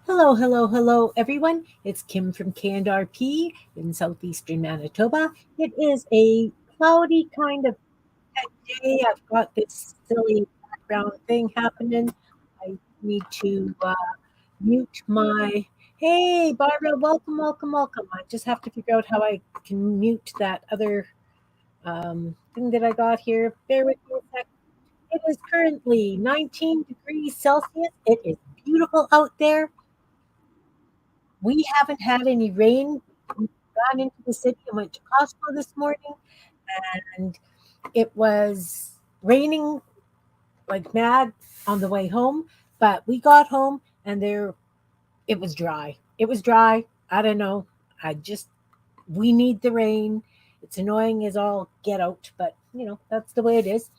Hello, hello, hello, everyone. It's Kim from K&RP in southeastern Manitoba. It is a cloudy kind of day. I've got this silly background thing happening. I need to mute my. Hey, Barbara, welcome, welcome, welcome. I just have to figure out how I can mute that other thing that I got here. Bear with me a sec. It is currently 19 degrees Celsius. It is beautiful out there. We haven't had any rain. We got into the city and went to Costco this morning, and it was raining like mad on the way home. But we got home and there it was dry. It was dry. I don't know. I just we need the rain. It's annoying as all get out, but that's the way it is.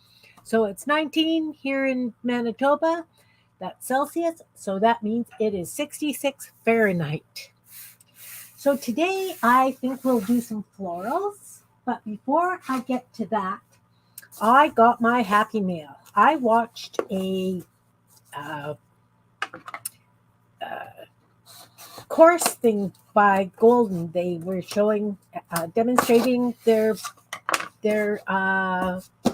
So it's 19 here in Manitoba. That's Celsius. So that means it is 66 Fahrenheit. So today I think we'll do some florals. But before I get to that, I got my happy meal. I watched a uh, uh, course thing by Golden. They were showing, demonstrating their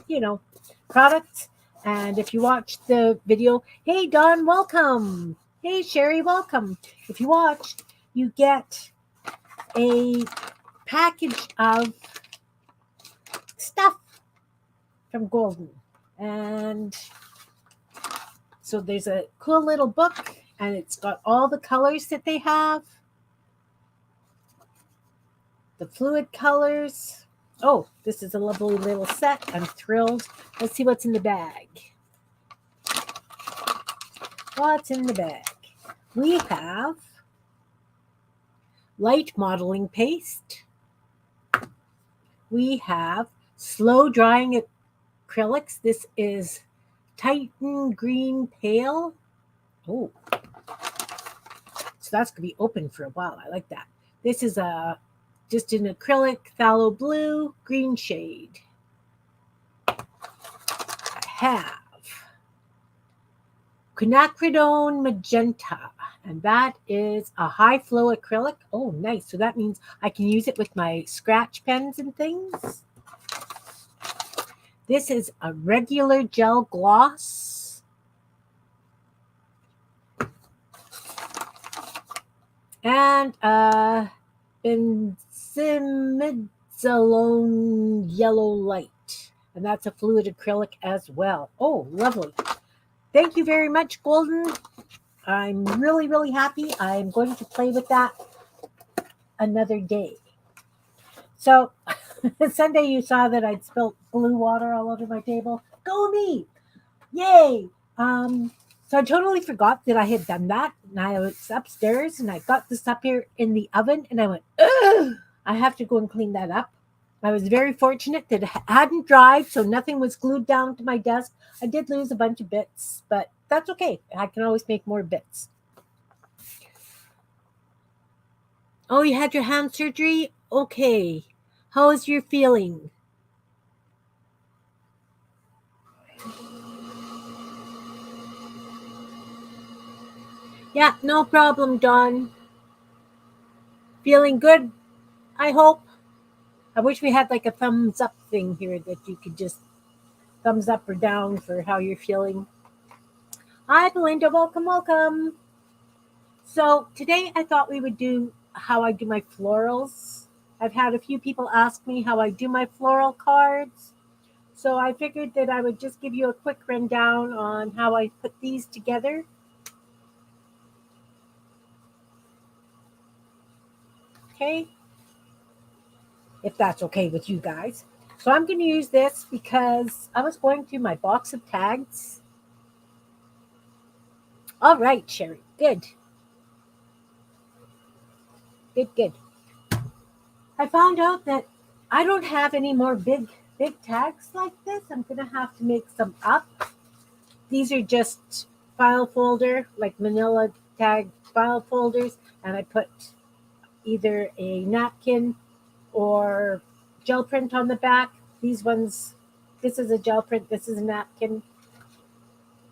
you know products. And if you watch the video, hey Don, welcome. Hey Sherry, welcome. If you watched, you get a package of stuff from Golden. And so there's a cool little book, and it's got all the colors that they have, the fluid colors. Oh, this is a lovely little set. I'm thrilled. Let's see what's in the bag. What's in the bag? We have light modeling paste. We have slow drying acrylics. This is Titan Green Pale. Oh, so that's going to be open for a while. I like that. This is just an acrylic phthalo blue green shade. I have quinacridone magenta, and that is a high flow acrylic. Oh, nice. So that means I can use it with my scratch pens and things. This is a regular gel gloss. And benzimidazole yellow light. And that's a fluid acrylic as well. Oh, lovely. Thank you very much, Golden. I'm really, really happy. I'm going to play with that another day. So, Sunday you saw that I'd spilt blue water all over my table. Go me! Yay! So I totally forgot that I had done that. And I was upstairs and I got this up here in the oven and I went, ugh! I have to go and clean that up. I was very fortunate that it hadn't dried, so nothing was glued down to my desk. I did lose a bunch of bits, but that's okay. I can always make more bits. Oh, you had your hand surgery? Okay. How is your feeling? Yeah, no problem, Don. Feeling good, I hope. I wish we had like a thumbs up thing here that you could just thumbs up or down for how you're feeling. Hi, Belinda. Welcome, welcome. So today I thought we would do how I do my florals. I've had a few people ask me how I do my floral cards. So I figured that I would just give you a quick rundown on how I put these together. Okay. If that's okay with you guys. So I'm going to use this because I was going through my box of tags. All right, Sherry. Good. Good, good. I found out that I don't have any more big tags like this. I'm going to have to make some up. These are just file folder, like manila tag file folders, and I put either a napkin or gel print on the back. These ones, this is a gel print, this is a napkin,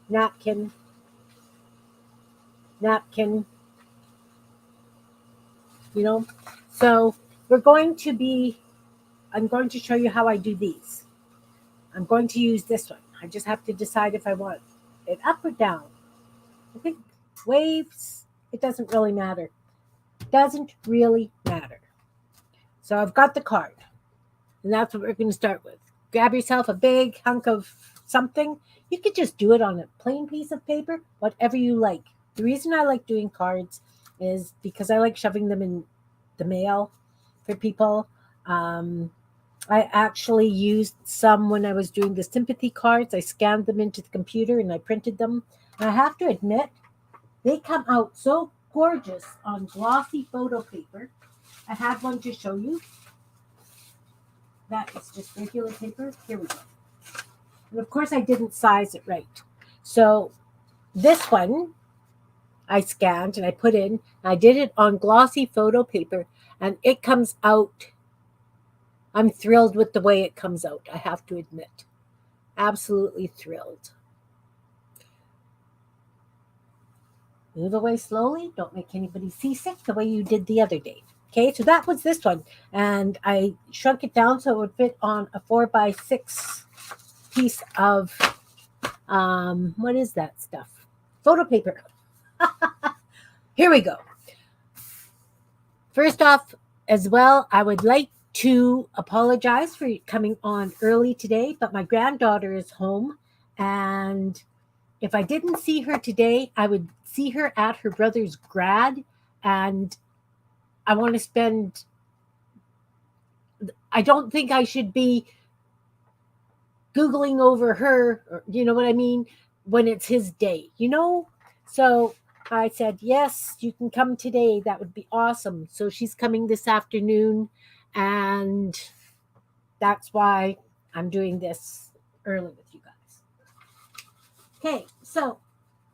napkin, you know. So we're going to be, I'm going to show you how I do these. I'm going to use this one. I just have to decide if I want it up or down. I think waves, it doesn't really matter. Doesn't really matter. So I've got the card, and that's what we're going to start with. Grab yourself a big hunk of something. You could just do it on a plain piece of paper, whatever you like. The reason I like doing cards is because I like shoving them in the mail for people. I actually used some when I was doing the sympathy cards. I scanned them into the computer and I printed them. And I have to admit, they come out so gorgeous on glossy photo paper. I have one to show you. That is just regular paper. Here we go. And of course, I didn't size it right. So this one I scanned and I put in. I did it on glossy photo paper, and it comes out. I'm thrilled with the way it comes out, I have to admit. Absolutely thrilled. Move away slowly. Don't make anybody seasick the way you did the other day. Okay, so that was this one. And I shrunk it down so it would fit on a 4x6 piece of, what is that stuff? Photo paper. Here we go. First off, as well, I would like to apologize for coming on early today, but my granddaughter is home, and if I didn't see her today, I would see her at her brother's grad, and I want to spend, I don't think I should be Googling over her, or, you know what I mean, when it's his day, you know? So I said, yes, you can come today. That would be awesome. So she's coming this afternoon, and that's why I'm doing this early with you guys. Okay, so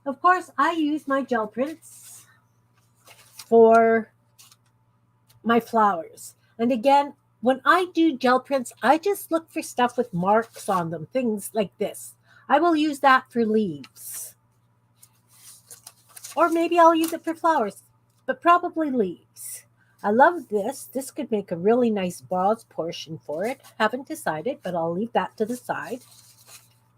of course I use my gel prints for my flowers. And again, when I do gel prints, I just look for stuff with marks on them, things like this. I will use that for leaves. Or maybe I'll use it for flowers, but probably leaves. I love this. This could make a really nice vase portion for it. Haven't decided, but I'll leave that to the side.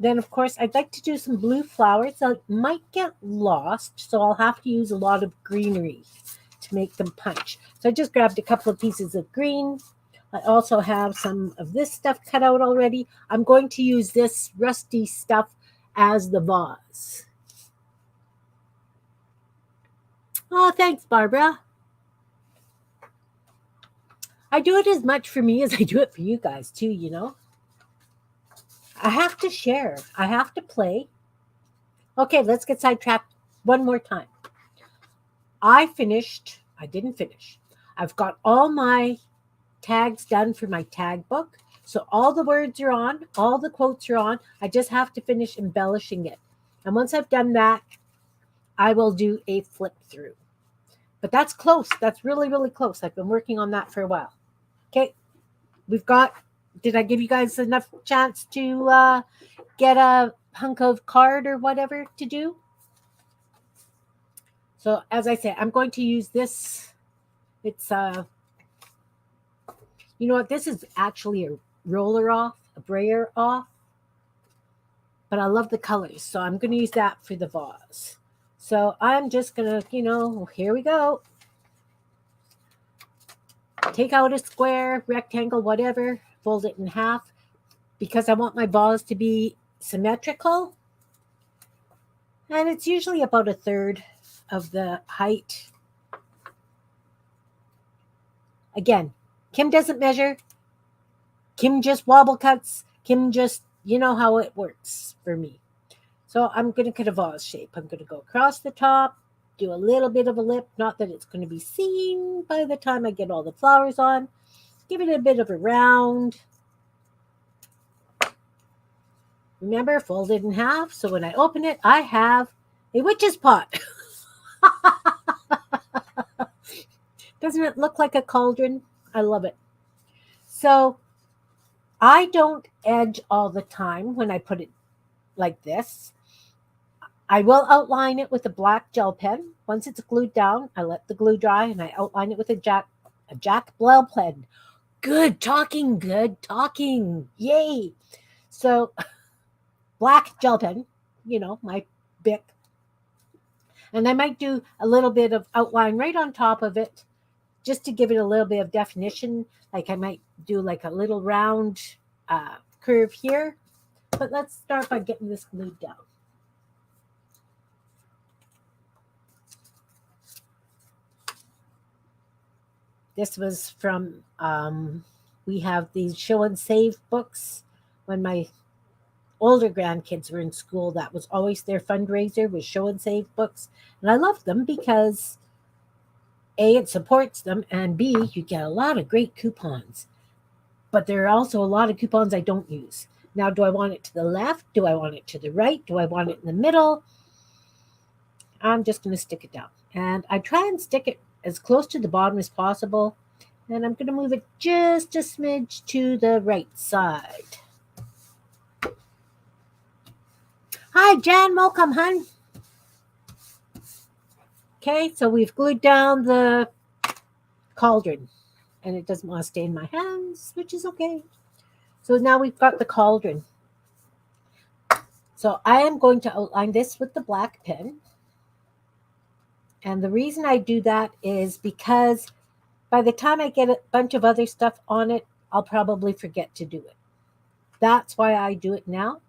Then, of course, I'd like to do some blue flowers that might get lost, so I'll have to use a lot of greenery to make them punch. So I just grabbed a couple of pieces of green. I also have some of this stuff cut out already. I'm going to use this rusty stuff as the vase. Oh, thanks, Barbara. I do it as much for me as I do it for you guys, too, you know. I have to share. I have to play. Okay, let's get sidetracked one more time. I didn't finish. I've got all my tags done for my tag book. So all the words are on, all the quotes are on. I just have to finish embellishing it. And once I've done that, I will do a flip through. But that's close. That's really, really close. I've been working on that for a while. Okay, did I give you guys enough chance to get a hunk of card or whatever to do? So as I say, I'm going to use this. It's, you know what? This is actually a roller off, a brayer off. But I love the colors, so I'm going to use that for the vase. So I'm just going to, here we go. Take out a square, rectangle, whatever, fold it in half because I want my vase to be symmetrical. And it's usually about a third of the height. Again, Kim doesn't measure. Kim just wobble cuts. Kim just, you know how it works for me. So I'm going to cut a vase shape. I'm going to go across the top, do a little bit of a lip, not that it's going to be seen by the time I get all the flowers on. Give it a bit of a round. Remember, fold it in half, so when I open it, I have a witch's pot. Doesn't it look like a cauldron? I love it. So I don't edge all the time when I put it like this. I will outline it with a black gel pen. Once it's glued down, I let the glue dry and I outline it with a a Jack Blau pen. Good talking, Yay. So black gel pen, my Bic. And I might do a little bit of outline right on top of it just to give it a little bit of definition. Like I might do like a little round curve here. But let's start by getting this glued down. This was from, we have these show and save books. When my older grandkids were in school, that was always their fundraiser, was show and save books. And I love them because A, it supports them, and B, you get a lot of great coupons. But there are also a lot of coupons I don't use. Now, do I want it to the left? Do I want it to the right? Do I want it in the middle? I'm just going to stick it down. And I try and stick it as close to the bottom as possible. And I'm going to move it just a smidge to the right side. Hi, Jan. Welcome, hun. Okay, so we've glued down the cauldron. And it doesn't want to stay in my hands, which is okay. So now we've got the cauldron. So I am going to outline this with the black pen. And the reason I do that is because by the time I get a bunch of other stuff on it, I'll probably forget to do it. That's why I do it now.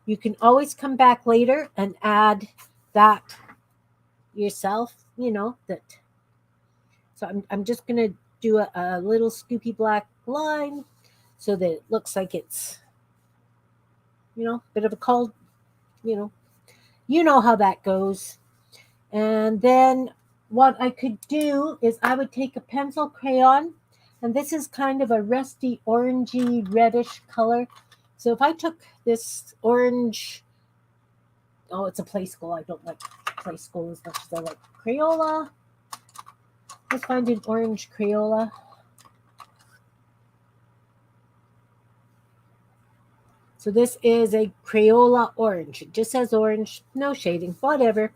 You can always come back later and add that yourself, that. So I'm just going to do a little scoopy black line so that it looks like it's, bit of a cold, you know how that goes. And then what I could do is I would take a pencil crayon, and this is kind of a rusty orangey reddish color. So if I took this orange, it's a play school. I don't like play school as much as I like Crayola. Let's find an orange Crayola. So this is a Crayola orange. It just says orange, no shading, whatever.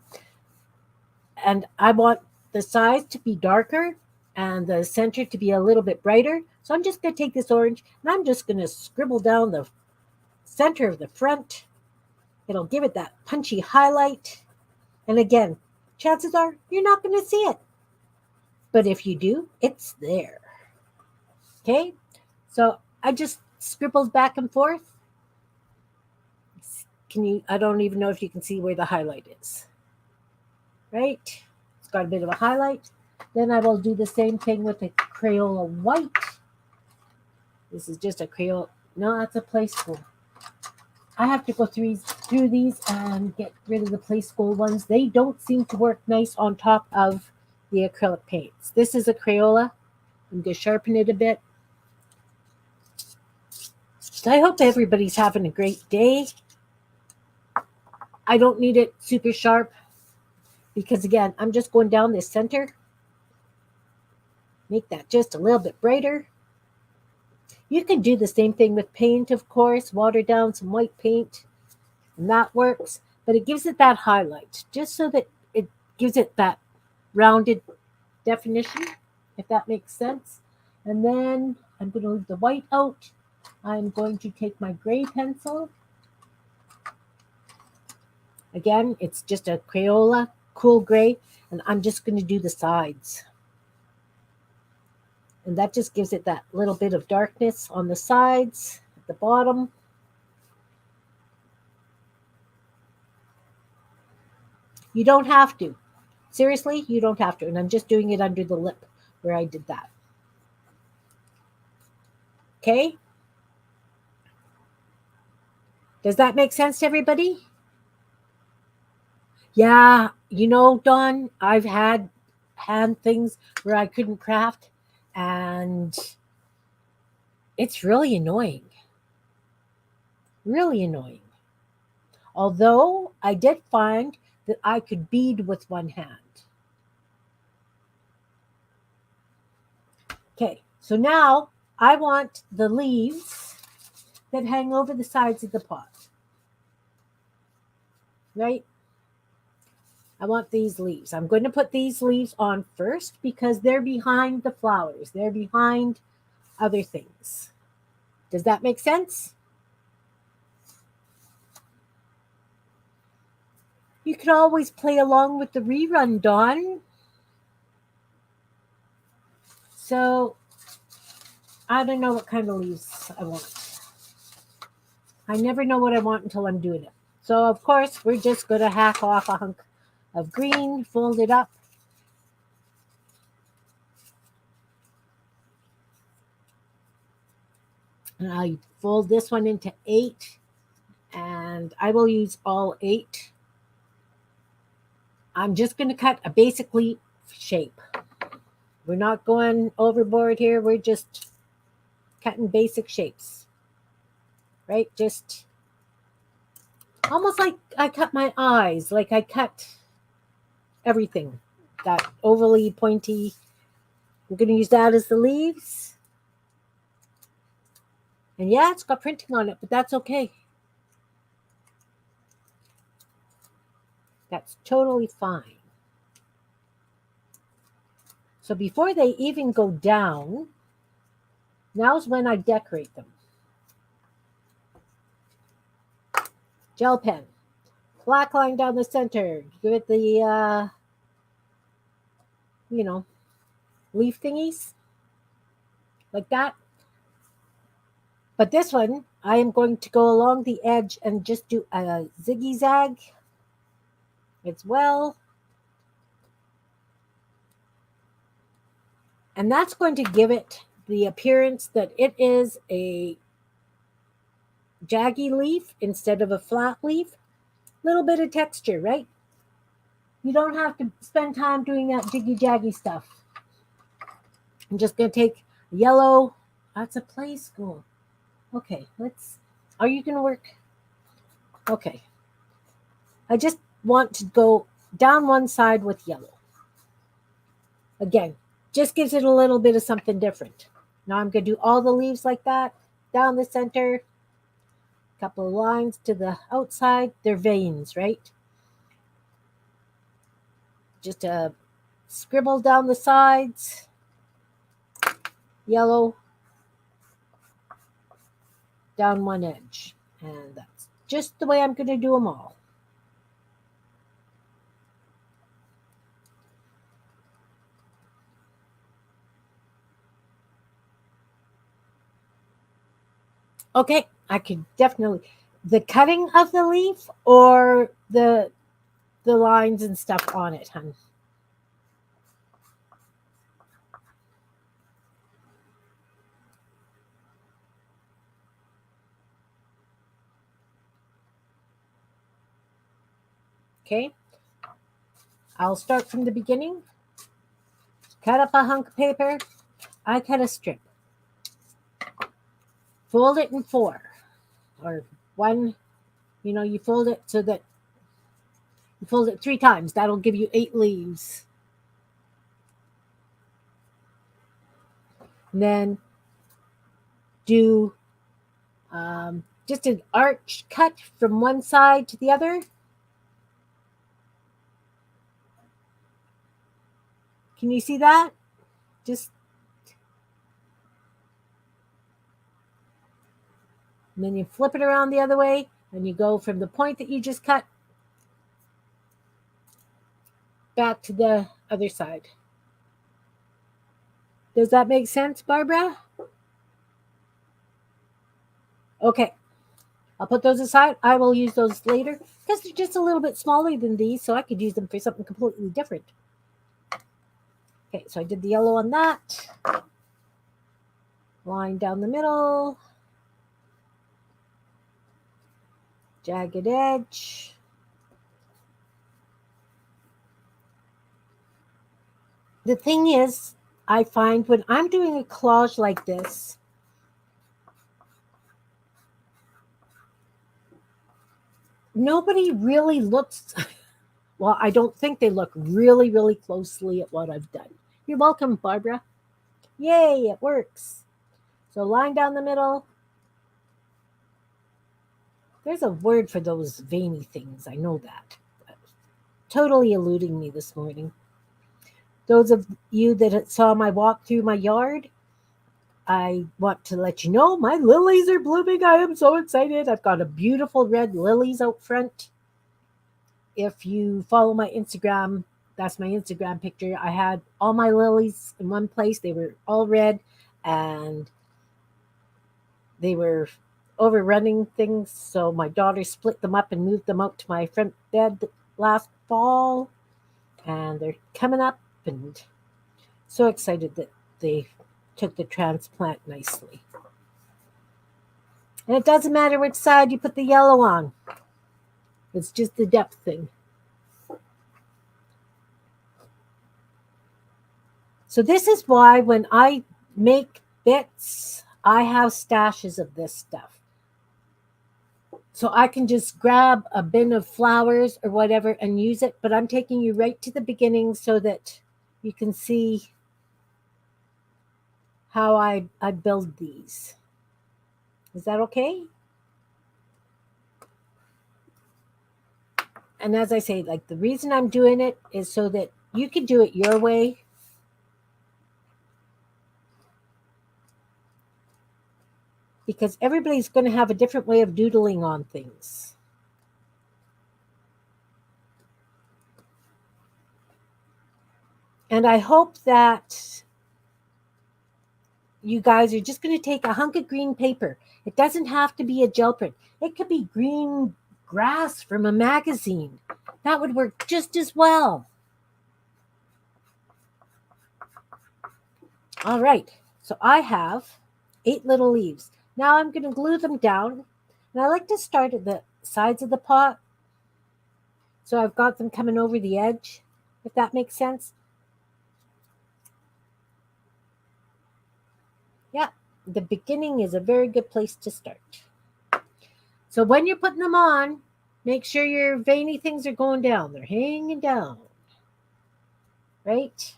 And I want the sides to be darker and the center to be a little bit brighter. So I'm just going to take this orange and I'm just going to scribble down the center of the front. It'll give it that punchy highlight. And again, chances are you're not going to see it. But if you do, it's there. Okay? So I just scribbled back and forth. I don't even know if you can see where the highlight is. Right? It's got a bit of a highlight. Then I will do the same thing with the Crayola white. This is just a Crayola. No, that's a play school. I have to go through these and get rid of the play school ones. They don't seem to work nice on top of the acrylic paints. This is a Crayola. I'm going to sharpen it a bit. So I hope everybody's having a great day. I don't need it super sharp because, again, I'm just going down this center. Make that just a little bit brighter. You can do the same thing with paint, of course. Water down some white paint, and that works. But it gives it that highlight, just so that it gives it that rounded definition, if that makes sense. And then I'm going to leave the white out. I'm going to take my gray pencil. Again, it's just a Crayola, cool gray, and I'm just going to do the sides. And that just gives it that little bit of darkness on the sides, at the bottom. You don't have to. Seriously, you don't have to. And I'm just doing it under the lip where I did that. Okay? Does that make sense to everybody? Yeah, Dawn, I've had things where I couldn't craft, and it's really annoying. Really annoying. Although I did find that I could bead with one hand. Okay, so now I want the leaves that hang over the sides of the pot. Right? I want these leaves. I'm going to put these leaves on first because they're behind the flowers. They're behind other things. Does that make sense? You could always play along with the rerun, Dawn. So I don't know what kind of leaves I want. I never know what I want until I'm doing it. So of course, we're just going to hack off a hunk of green, fold it up. And I fold this one into 8, and I will use all 8. I'm just going to cut a basic leaf shape. We're not going overboard here. We're just cutting basic shapes, right? Just almost like I cut my eyes, like I cut everything. That overly pointy. We're going to use that as the leaves. And yeah, it's got printing on it, but that's okay. That's totally fine. So before they even go down, now's when I decorate them. Gel pen. Black line down the center. Give it the, leaf thingies. Like that. But this one, I am going to go along the edge and just do a ziggy-zag as well. And that's going to give it the appearance that it is a jaggy leaf instead of a flat leaf. Little bit of texture, right? You don't have to spend time doing that jiggy-jaggy stuff. I'm just going to take yellow. That's a play school. Okay, are you going to work? Okay. I just want to go down one side with yellow. Again, just gives it a little bit of something different. Now I'm going to do all the leaves like that, down the center, a couple of lines to the outside. They're veins, right? Just a scribble down the sides, yellow, down one edge. And that's just the way I'm going to do them all. Okay, I could definitely, the cutting of the leaf or the lines and stuff on it, hun. Okay, I'll start from the beginning. Cut up a hunk of paper. I cut a strip. Fold it in 4 or 1. You fold it so that you fold it 3 times. That'll give you 8 leaves. And then do just an arch cut from one side to the other. Can you see that? And then you flip it around the other way, and you go from the point that you just cut back to the other side. Does that make sense, Barbara? Okay. I'll put those aside. I will use those later because they're just a little bit smaller than these, so I could use them for something completely different. Okay, so I did the yellow on that. Line down the middle. Jagged edge. The thing is, I find when I'm doing a collage like this, nobody really looks, well, I don't think they look really, really closely at what I've done. You're welcome, Barbara. Yay, it works. So line down the middle. There's a word for those veiny things. I know that. totally eluding me this morning. Those of you that saw my walk through my yard, I want to let you know my lilies are blooming. I am so excited. I've got a beautiful red lilies out front. If you follow my Instagram, that's my Instagram picture. I had all my lilies in one place. They were all red and they were overrunning things. So my daughter split them up and moved them out to my front bed last fall. And they're coming up, and so excited that they took the transplant nicely. And it doesn't matter which side you put the yellow on. It's just the depth thing. So this is why when I make bits, I have stashes of this stuff. So I can just grab a bin of flowers or whatever and use it, but I'm taking you right to the beginning so that you can see how I build these. Is that okay? And as I say, like the reason I'm doing it is so that you can do it your way. Because everybody's going to have a different way of doodling on things. And I hope that you guys are just going to take a hunk of green paper. It doesn't have to be a gel print. It could be green grass from a magazine. That would work just as well. All right, so I have 8 little leaves. Now I'm going to glue them down. And I like to start at the sides of the pot. So I've got them coming over the edge, if that makes sense. Yeah, the beginning is a very good place to start. So when you're putting them on, make sure your veiny things are going down. They're hanging down, right?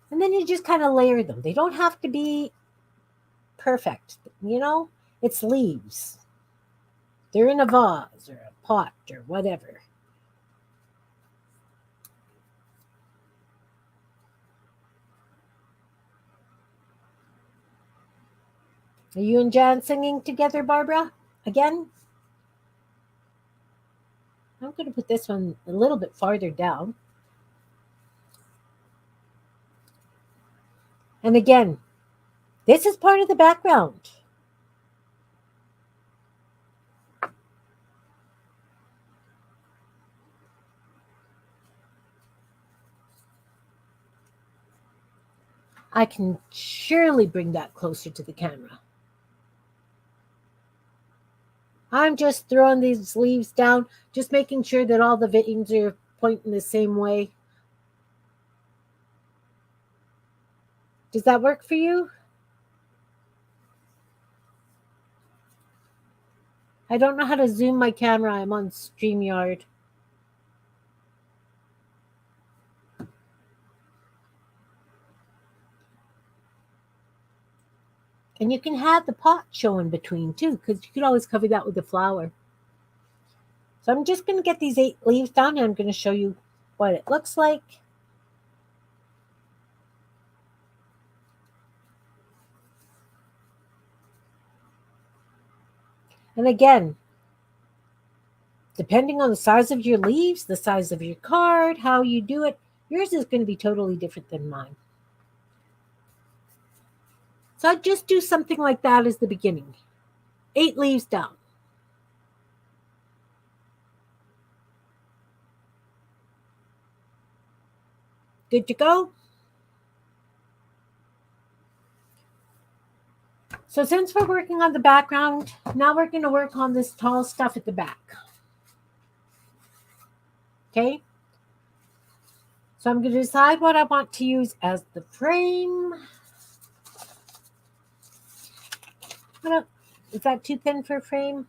And then you just kind of layer them. They don't have to be perfect. You know, it's leaves. They're in a vase or a pot or whatever. Are you and Jan singing together, Barbara? Again? I'm going to put this one a little bit farther down. And again, this is part of the background. I can surely bring that closer to the camera. I'm just throwing these leaves down, just making sure that all the veins are pointing the same way. Does that work for you? I don't know how to zoom my camera. I'm on StreamYard. And you can have the pot show in between too, because you could always cover that with the flower. So I'm just going to get these 8 leaves down and I'm going to show you what it looks like. And again, depending on the size of your leaves, the size of your card, how you do it, yours is going to be totally different than mine. So I just do something like that as the beginning. 8 leaves down. Good to go? So since we're working on the background, now we're going to work on this tall stuff at the back. Okay? So I'm going to decide what I want to use as the frame. Is that too thin for a frame?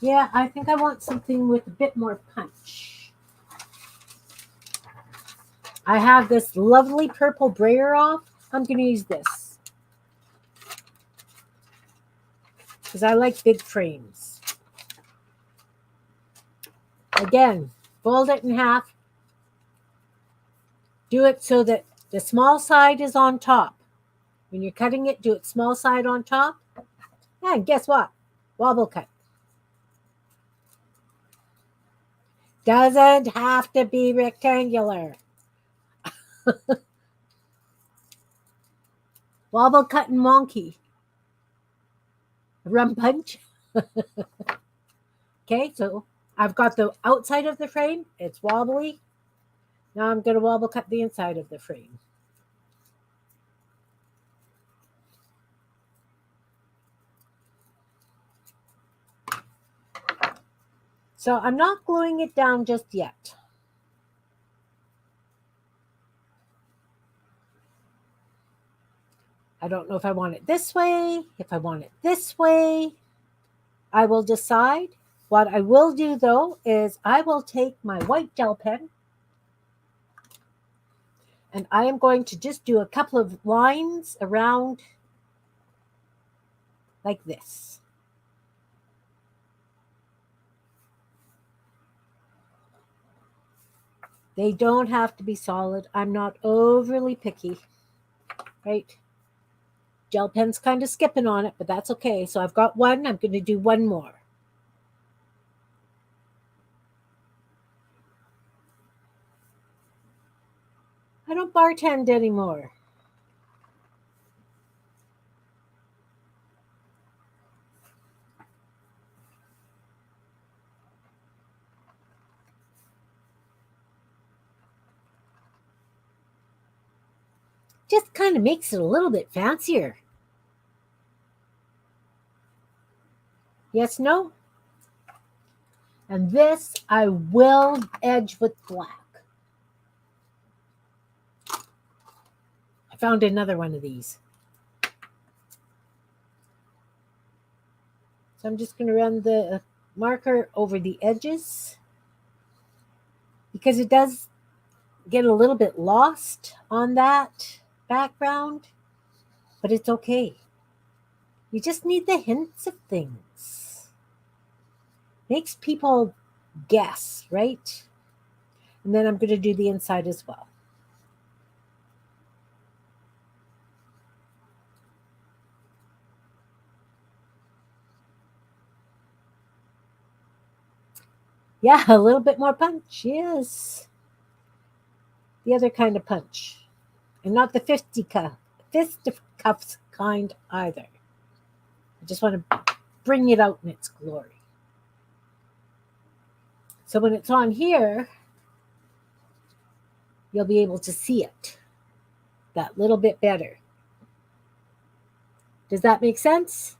Yeah, I think I want something with a bit more punch. I have this lovely purple brayer off. I'm going to use this because I like big frames. Again, fold it in half. Do it so that the small side is on top. When you're cutting it, do it small side on top. And guess what? Wobble cut. Doesn't have to be rectangular. Wobble cut and wonky. Rum punch. Okay, so I've got the outside of the frame. It's wobbly. Now I'm going to wobble cut the inside of the frame. So I'm not gluing it down just yet. I don't know if I want it this way, if I want it this way. I will decide. What I will do though is I will take my white gel pen and I am going to just do a couple of lines around like this. They don't have to be solid. I'm not overly picky, right? Gel pen's kind of skipping on it, but that's okay. So I've got one. I'm going to do one more. I don't bartend anymore. Just kind of makes it a little bit fancier. Yes, no? And this I will edge with black. I found another one of these. So I'm just going to run the marker over the edges because it does get a little bit lost on that background, but it's okay. You just need the hints of things. Makes people guess, right? And then I'm going to do the inside as well. Yeah, a little bit more punch, yes. The other kind of punch. And not the fisticuffs kind either. I just want to bring it out in its glory. So when it's on here, you'll be able to see it that little bit better. Does that make sense?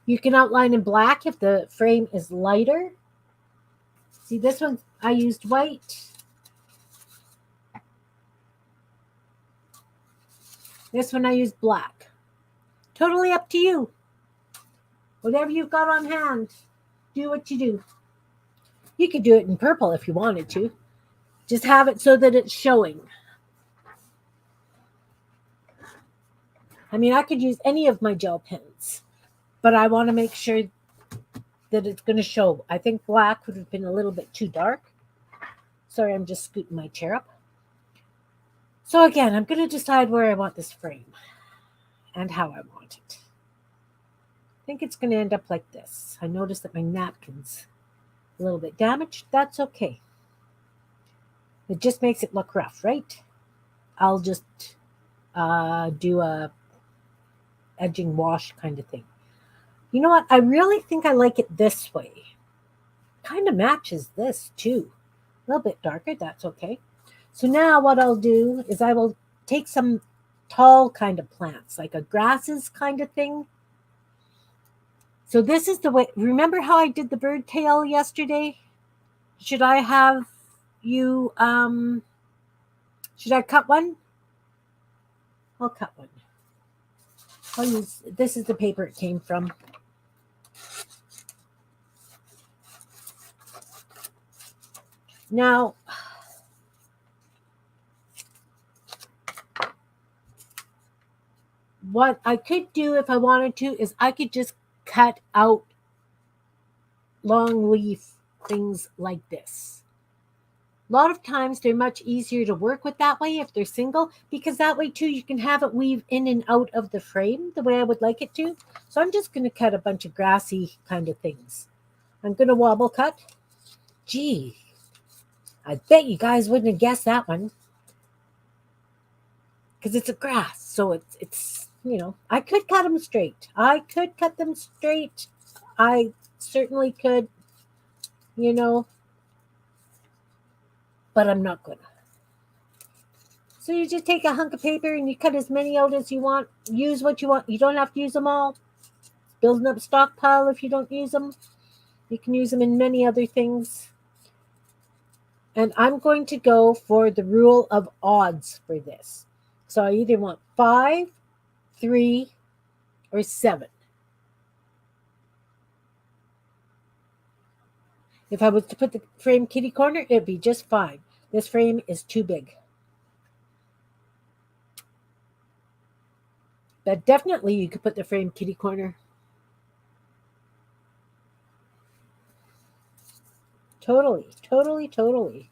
You can outline in black if the frame is lighter. See, this one I used white. This one I used black. Totally up to you. Whatever you've got on hand, do what you do. You could do it in purple if you wanted to. Just have it so that it's showing. I mean, I could use any of my gel pens, but I want to make sure that it's going to show. I think black would have been a little bit too dark. Sorry, I'm just scooting my chair up. So again, I'm going to decide where I want this frame and how I want it. I think it's going to end up like this. I noticed that my napkin's a little bit damaged. That's okay. It just makes it look rough, right? I'll just do a edging wash kind of thing. You know what? I really think I like it this way. Kind of matches this too. A little bit darker, that's okay. So now what I'll do is I will take some tall kind of plants, like a grasses kind of thing. So this is the way, remember how I did the bird tail yesterday? Should I have you, should I cut one? I'll cut one. I'll use, this is the paper it came from. Now, what I could do if I wanted to is I could just cut out long leaf things like this. A lot of times they're much easier to work with that way if they're single, because that way too you can have it weave in and out of the frame the way I would like it to. So I'm just going to cut a bunch of grassy kind of things. I'm going to wobble cut. Gee, I bet you guys wouldn't have guessed that one, because it's a grass. So it's I could cut them straight. I could cut them straight. I certainly could, you know, but I'm not going to. So you just take a hunk of paper and you cut as many out as you want. Use what you want. You don't have to use them all. Building up stockpile if you don't use them. You can use them in many other things. And I'm going to go for the rule of odds for this. So I either want 5, 3, or 7. If I was to put the frame kitty corner, it'd be just 5. This frame is too big. But definitely you could put the frame kitty corner. Totally, totally, totally.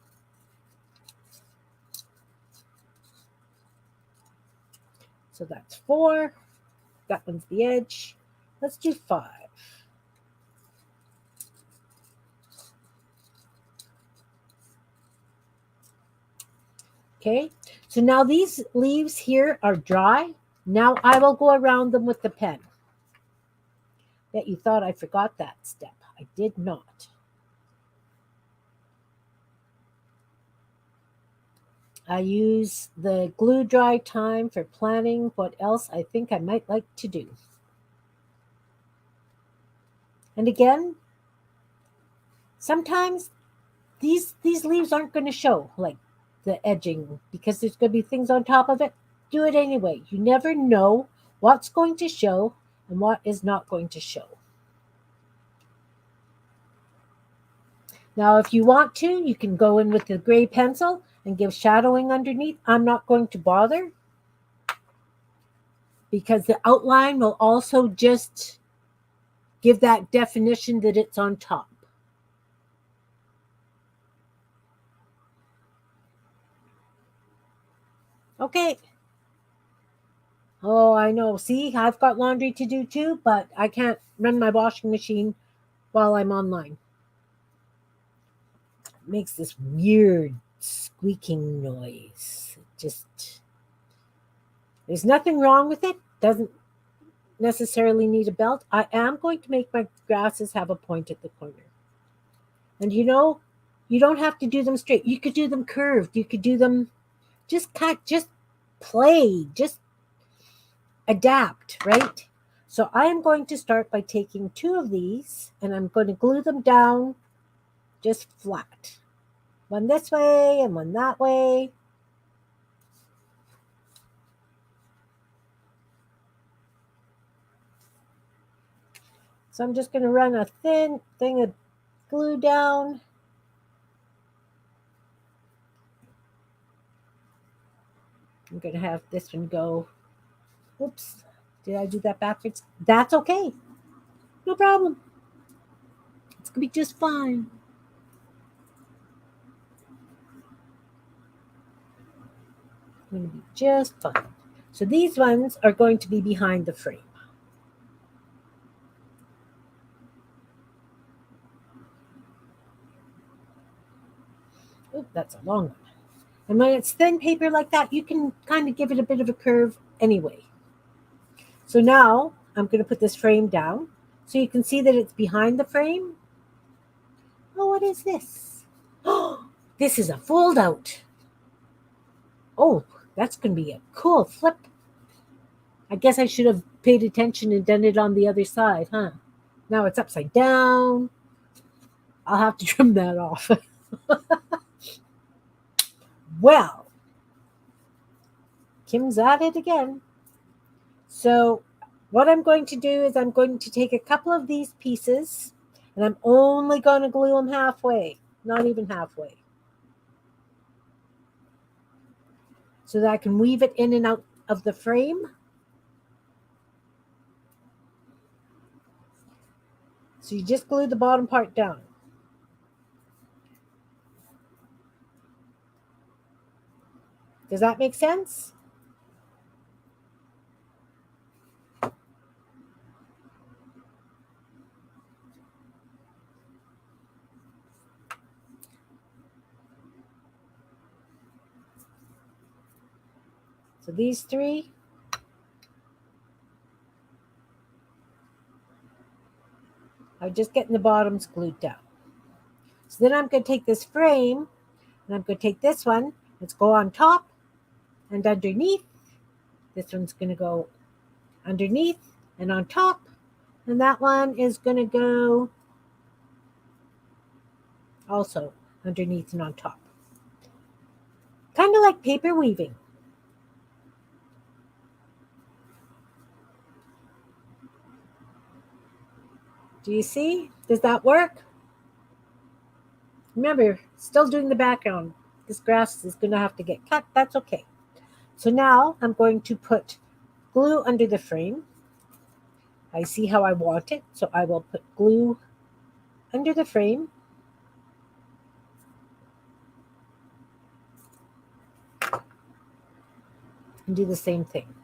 So that's 4. That one's the edge. Let's do 5. Okay, so now these leaves here are dry. Now I will go around them with the pen. Bet you thought I forgot that step. I did not. I use the glue dry time for planning what else I think I might like to do. And again, sometimes these leaves aren't going to show, like the edging, because there's going to be things on top of it. Do it anyway. You never know what's going to show and what is not going to show. Now, if you want to, you can go in with the gray pencil and give shadowing underneath. I'm not going to bother, because the outline will also just give that definition that it's on top. Okay. Oh, I know. See, I've got laundry to do too, but I can't run my washing machine while I'm online. It makes this weird squeaking noise. There's nothing wrong with it. Doesn't necessarily need a belt. I am going to make my grasses have a point at the corner. And you don't have to do them straight. You could do them curved. You could do them just cut, just play, just adapt, right? So I am going to start by taking 2 of these and I'm going to glue them down just flat. One this way and one that way. So I'm just going to run a thin thing of glue down. I'm going to have this one go. Oops, did I do that backwards? That's okay. No problem. It's going to be just fine. It's going to be just fine. So these ones are going to be behind the frame. Oh, that's a long one. And when it's thin paper like that, you can kind of give it a bit of a curve anyway. So now I'm going to put this frame down so you can see that it's behind the frame. Oh, what is this? Oh, this is a fold out. Oh, that's going to be a cool flip. I guess I should have paid attention and done it on the other side, huh? Now it's upside down. I'll have to trim that off. Well, Kim's at it again. So what I'm going to do is I'm going to take a couple of these pieces and I'm only going to glue them halfway, not even halfway, so that I can weave it in and out of the frame. So you just glue the bottom part down. Does that make sense? So these three. I'm just getting the bottoms glued down. So then I'm going to take this frame and I'm going to take this one. Let's go on top and underneath. This one's going to go underneath and on top. And that one is going to go also underneath and on top. Kind of like paper weaving. Do you see? Does that work? Remember, still doing the background. This grass is going to have to get cut. That's okay. So now I'm going to put glue under the frame. I see how I want it, so I will put glue under the frame. And do the same thing.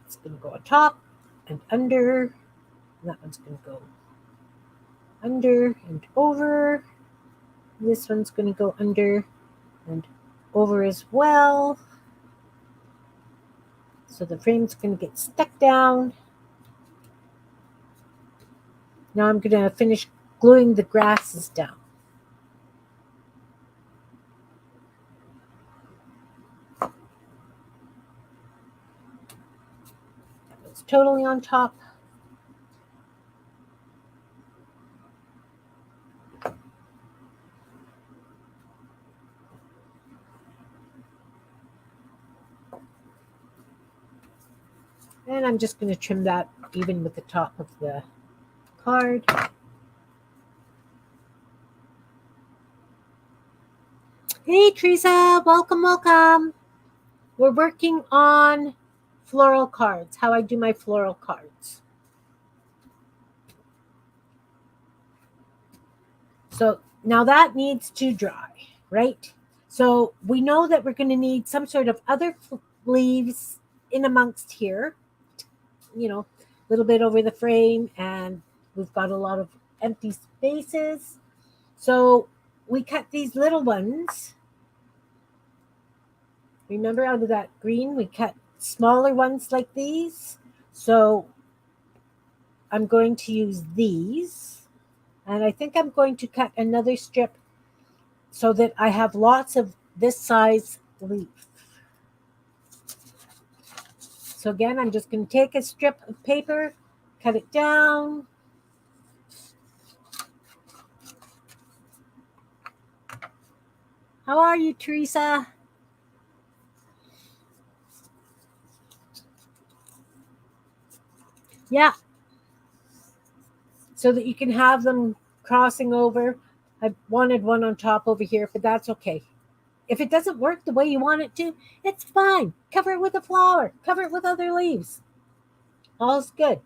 It's going to go on top and under. And that one's going to go under and over. This one's going to go under and over as well. So the frame's going to get stuck down. Now I'm going to finish gluing the grasses down. It's totally on top. And I'm just going to trim that even with the top of the card. Hey, Teresa, welcome, welcome. We're working on floral cards, how I do my floral cards. So now that needs to dry, right? So we know that we're going to need some sort of other leaves in amongst here, you know, a little bit over the frame, and we've got a lot of empty spaces. So we cut these little ones. Remember, out of that green, we cut smaller ones like these. So I'm going to use these. And I think I'm going to cut another strip so that I have lots of this size leaf. So again, I'm just going to take a strip of paper, cut it down. How are you, Teresa? Yeah. So that you can have them crossing over. I wanted one on top over here, but that's okay. If it doesn't work the way you want it to, it's fine. Cover it with a flower. Cover it with other leaves. All's good.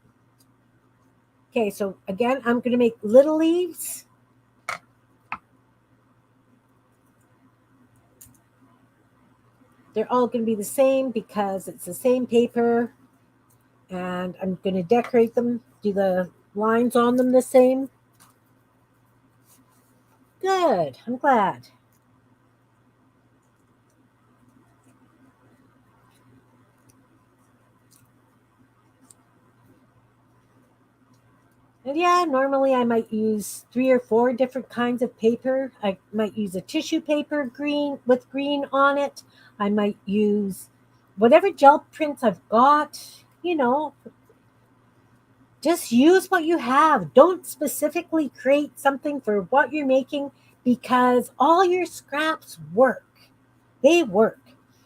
Okay, so again, I'm going to make little leaves. They're all going to be the same because it's the same paper. And I'm going to decorate them, do the lines on them the same. Good, I'm glad. And yeah, normally I might use 3 or 4 different kinds of paper. I might use a tissue paper green with green on it. I might use whatever gel prints I've got, just use what you have. Don't specifically create something for what you're making because all your scraps work. They work.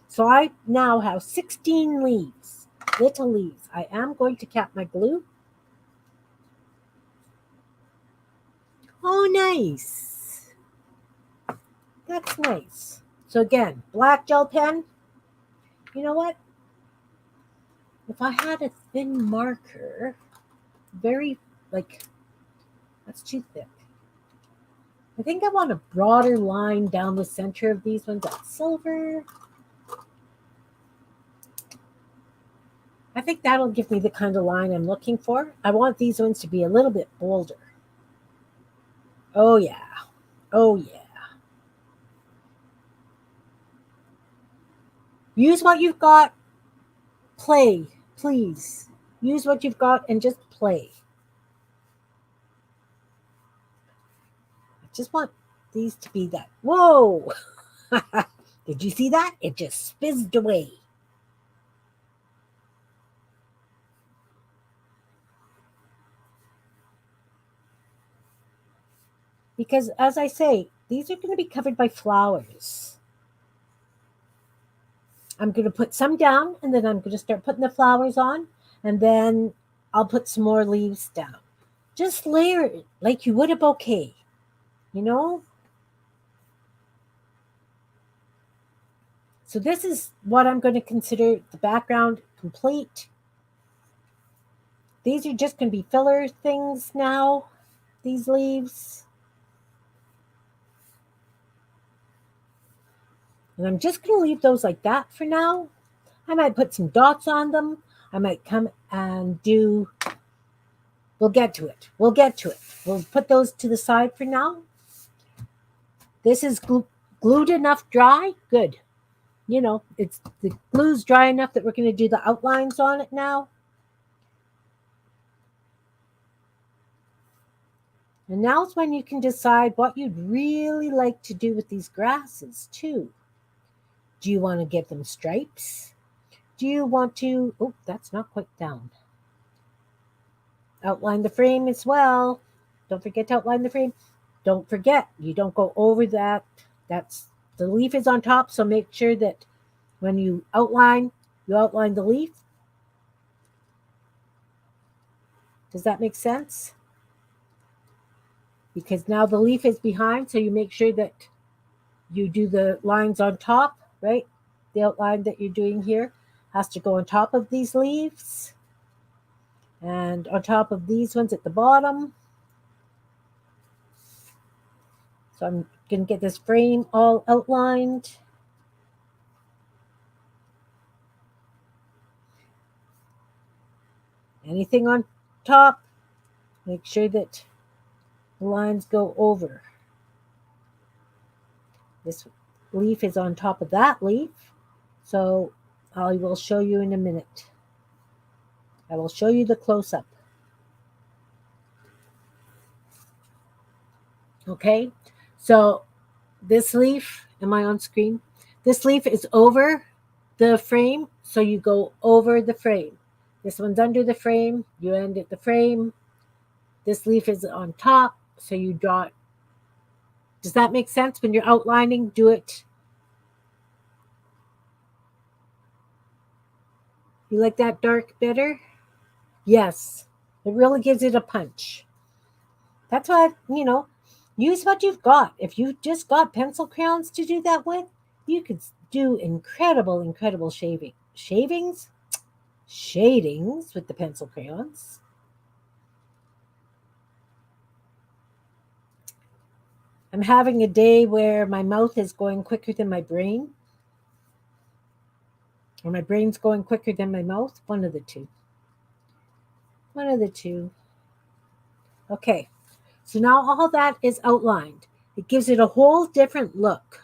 So I now have 16 leaves, little leaves. I am going to cap my glue. Oh, nice. That's nice. So again, black gel pen. You know what? If I had a thin marker, very like That's too thick. I think I want a broader line down the center of these ones. That's silver. I think that'll give me the kind of line I'm looking for. I want these ones to be a little bit bolder. Oh, yeah. Oh, yeah. Use what you've got. Play, please. Use what you've got and just play. I just want these to be that. Whoa! Did you see that? It just fizzed away. Because, as I say, these are going to be covered by flowers. I'm going to put some down, and then I'm going to start putting the flowers on, and then I'll put some more leaves down. Just layer it like you would a bouquet, you know? So this is what I'm going to consider the background complete. These are just going to be filler things now, these leaves. And I'm just going to leave those like that for now. I might put some dots on them. I might come and do, we'll get to it. We'll get to it. We'll put those to the side for now. This is glued enough dry. Good. You know, it's the glue's dry enough that we're going to do the outlines on it now. And now's when you can decide what you'd really like to do with these grasses too. Do you want to give them stripes? Do you want to, oh, that's not quite down. Outline the frame as well. Don't forget to outline the frame. Don't forget, you don't go over that. That's, the leaf is on top, so make sure that when you outline the leaf. Does that make sense? Because now the leaf is behind, so you make sure that you do the lines on top, right? The outline that you're doing here has to go on top of these leaves and on top of these ones at the bottom. So I'm going to get this frame all outlined. Anything on top, make sure that the lines go over. This leaf is on top of that leaf, so I will show you in a minute. I will show you the close-up. Okay, so this leaf, am I on screen? This leaf is over the frame, so you go over the frame. This one's under the frame, you end at the frame. This leaf is on top, so you draw it. Does that make sense? When you're outlining, do it. You like that dark better? Yes, it really gives it a punch. That's why, you know, use what you've got. If you just got pencil crayons to do that with, you could do incredible, incredible shadings with the pencil crayons. I'm having a day where my mouth is going quicker than my brain, or my brain's going quicker than my mouth. One of the two. One of the two. Okay, so now all that is outlined. It gives it a whole different look.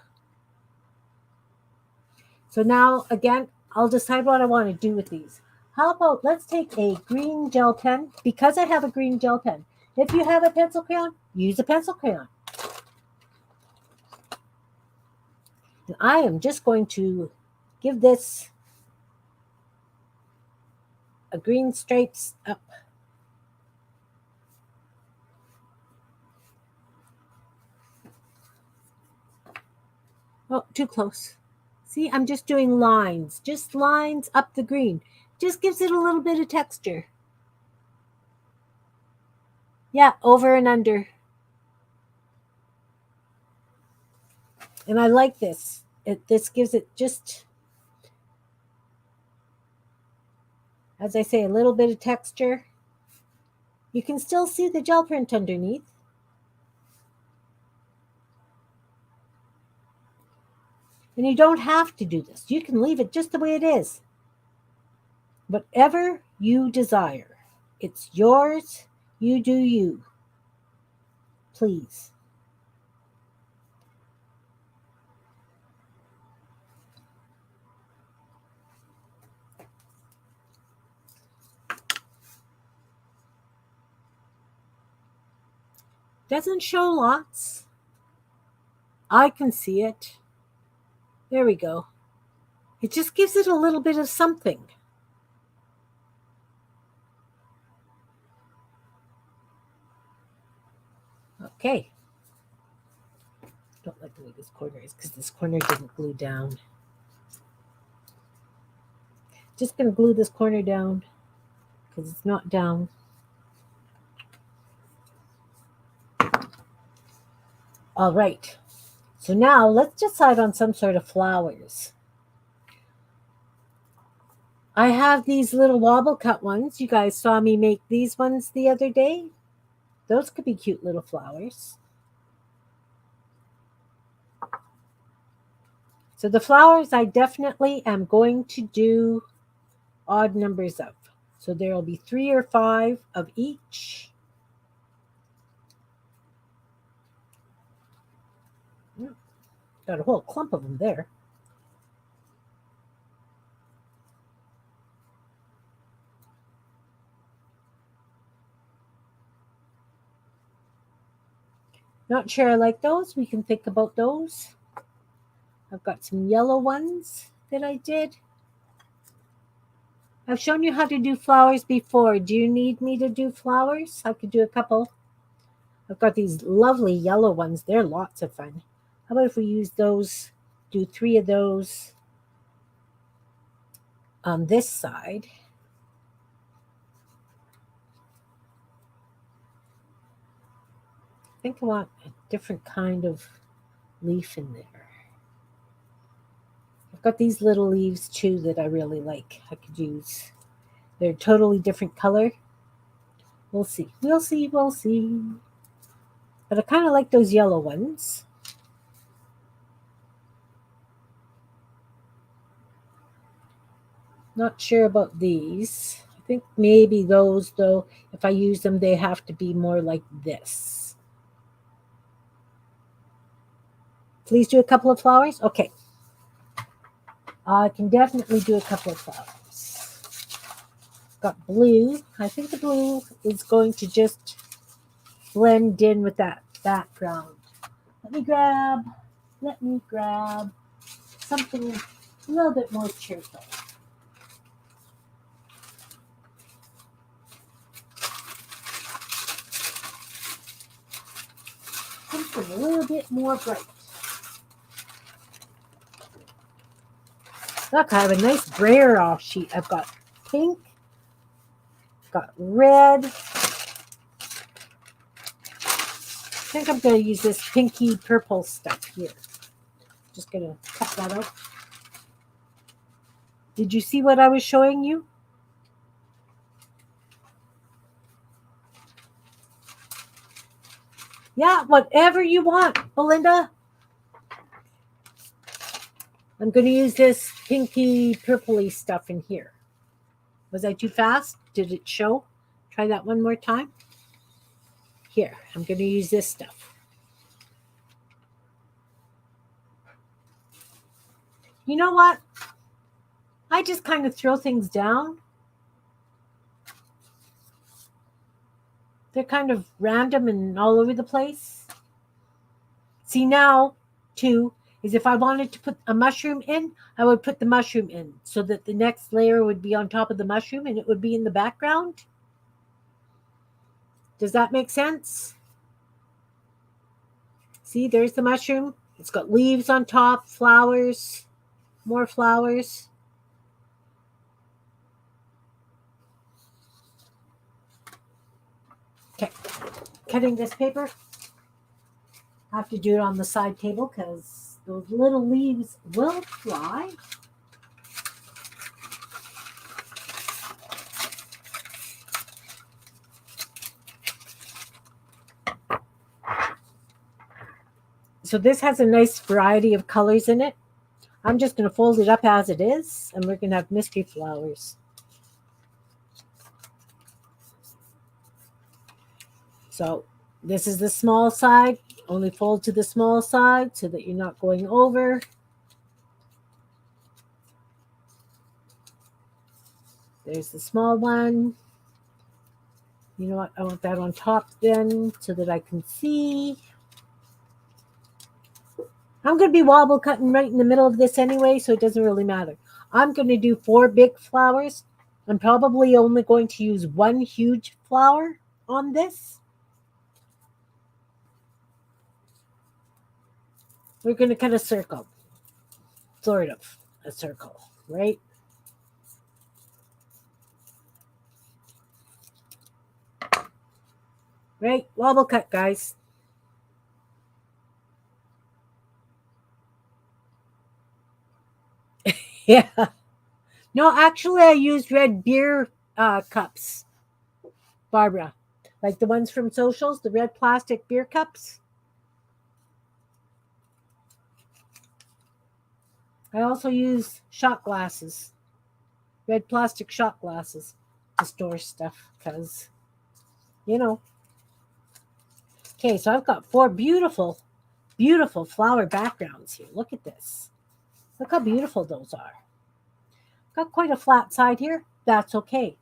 So now, again, I'll decide what I want to do with these. How about let's take a green gel pen, because I have a green gel pen. If you have a pencil crayon, use a pencil crayon. And I am just going to give this a green stripes up. Oh, too close. See, I'm just doing lines, just lines up the green. Just gives it a little bit of texture. Yeah, over and under. And I like this. This gives it just, as I say, a little bit of texture. You can still see the gel print underneath. And you don't have to do this. You can leave it just the way it is. Whatever you desire. It's yours. You do you. Please. Doesn't show lots. I can see it. There we go. It just gives it a little bit of something. Okay. Don't like the way this corner is because this corner didn't glue down. Just going to glue this corner down because it's not down. All right. So now let's decide on some sort of flowers. I have these little wobble cut ones. You guys saw me make these ones the other day. Those could be cute little flowers. So the flowers I definitely am going to do odd numbers of. So there will be 3 or 5 of each. Got a whole clump of them there. Not sure I like those. We can think about those. I've got some yellow ones that I did. I've shown you how to do flowers before. Do you need me to do flowers? I could do a couple. I've got these lovely yellow ones. They're lots of fun. How about if we use those, do 3 of those on this side. I think I want a different kind of leaf in there. I've got these little leaves too that I really like. I could use. They're totally different color. We'll see. We'll see. We'll see. But I kind of like those yellow ones. Not sure about these. I think maybe those, though, if I use them, they have to be more like this. Please do a couple of flowers. Okay. I can definitely do a couple of flowers. Got blue. I think the blue is going to just blend in with that background. Let me grab something a little bit more cheerful. Something a little bit more bright. Look, I have a nice brayer off sheet. I've got pink, got red. I think I'm going to use this pinky purple stuff here. Just going to cut that out. Did you see what I was showing you? Yeah, whatever you want, Belinda. I'm going to use this pinky purpley stuff in here. Was I too fast? Did it show? Try that one more time. Here, I'm going to use this stuff. You know what? I just kind of throw things down. They're kind of random and all over the place. See now, too, is if I wanted to put a mushroom in, I would put the mushroom in so that the next layer would be on top of the mushroom and it would be in the background. Does that make sense? See, there's the mushroom. It's got leaves on top, flowers, more flowers. Okay, cutting this paper. I have to do it on the side table because those little leaves will fly. So this has a nice variety of colors in it. I'm just going to fold it up as it is, and we're going to have mystery flowers. So this is the small side. Only fold to the small side so that you're not going over. There's the small one. You know what? I want that on top then so that I can see. I'm going to be wobble cutting right in the middle of this anyway, so it doesn't really matter. I'm going to do 4 big flowers. I'm probably only going to use 1 huge flower on this. We're going to cut a circle. Sort of a circle, right? Right? Wobble cut, guys. Yeah. No, actually, I used red beer cups, Barbara. Like the ones from socials, the red plastic beer cups. I also use shot glasses, red plastic shot glasses to store stuff because, you know. Okay, so I've got 4 beautiful, beautiful flower backgrounds here. Look at this. Look how beautiful those are. Got quite a flat side here. That's okay.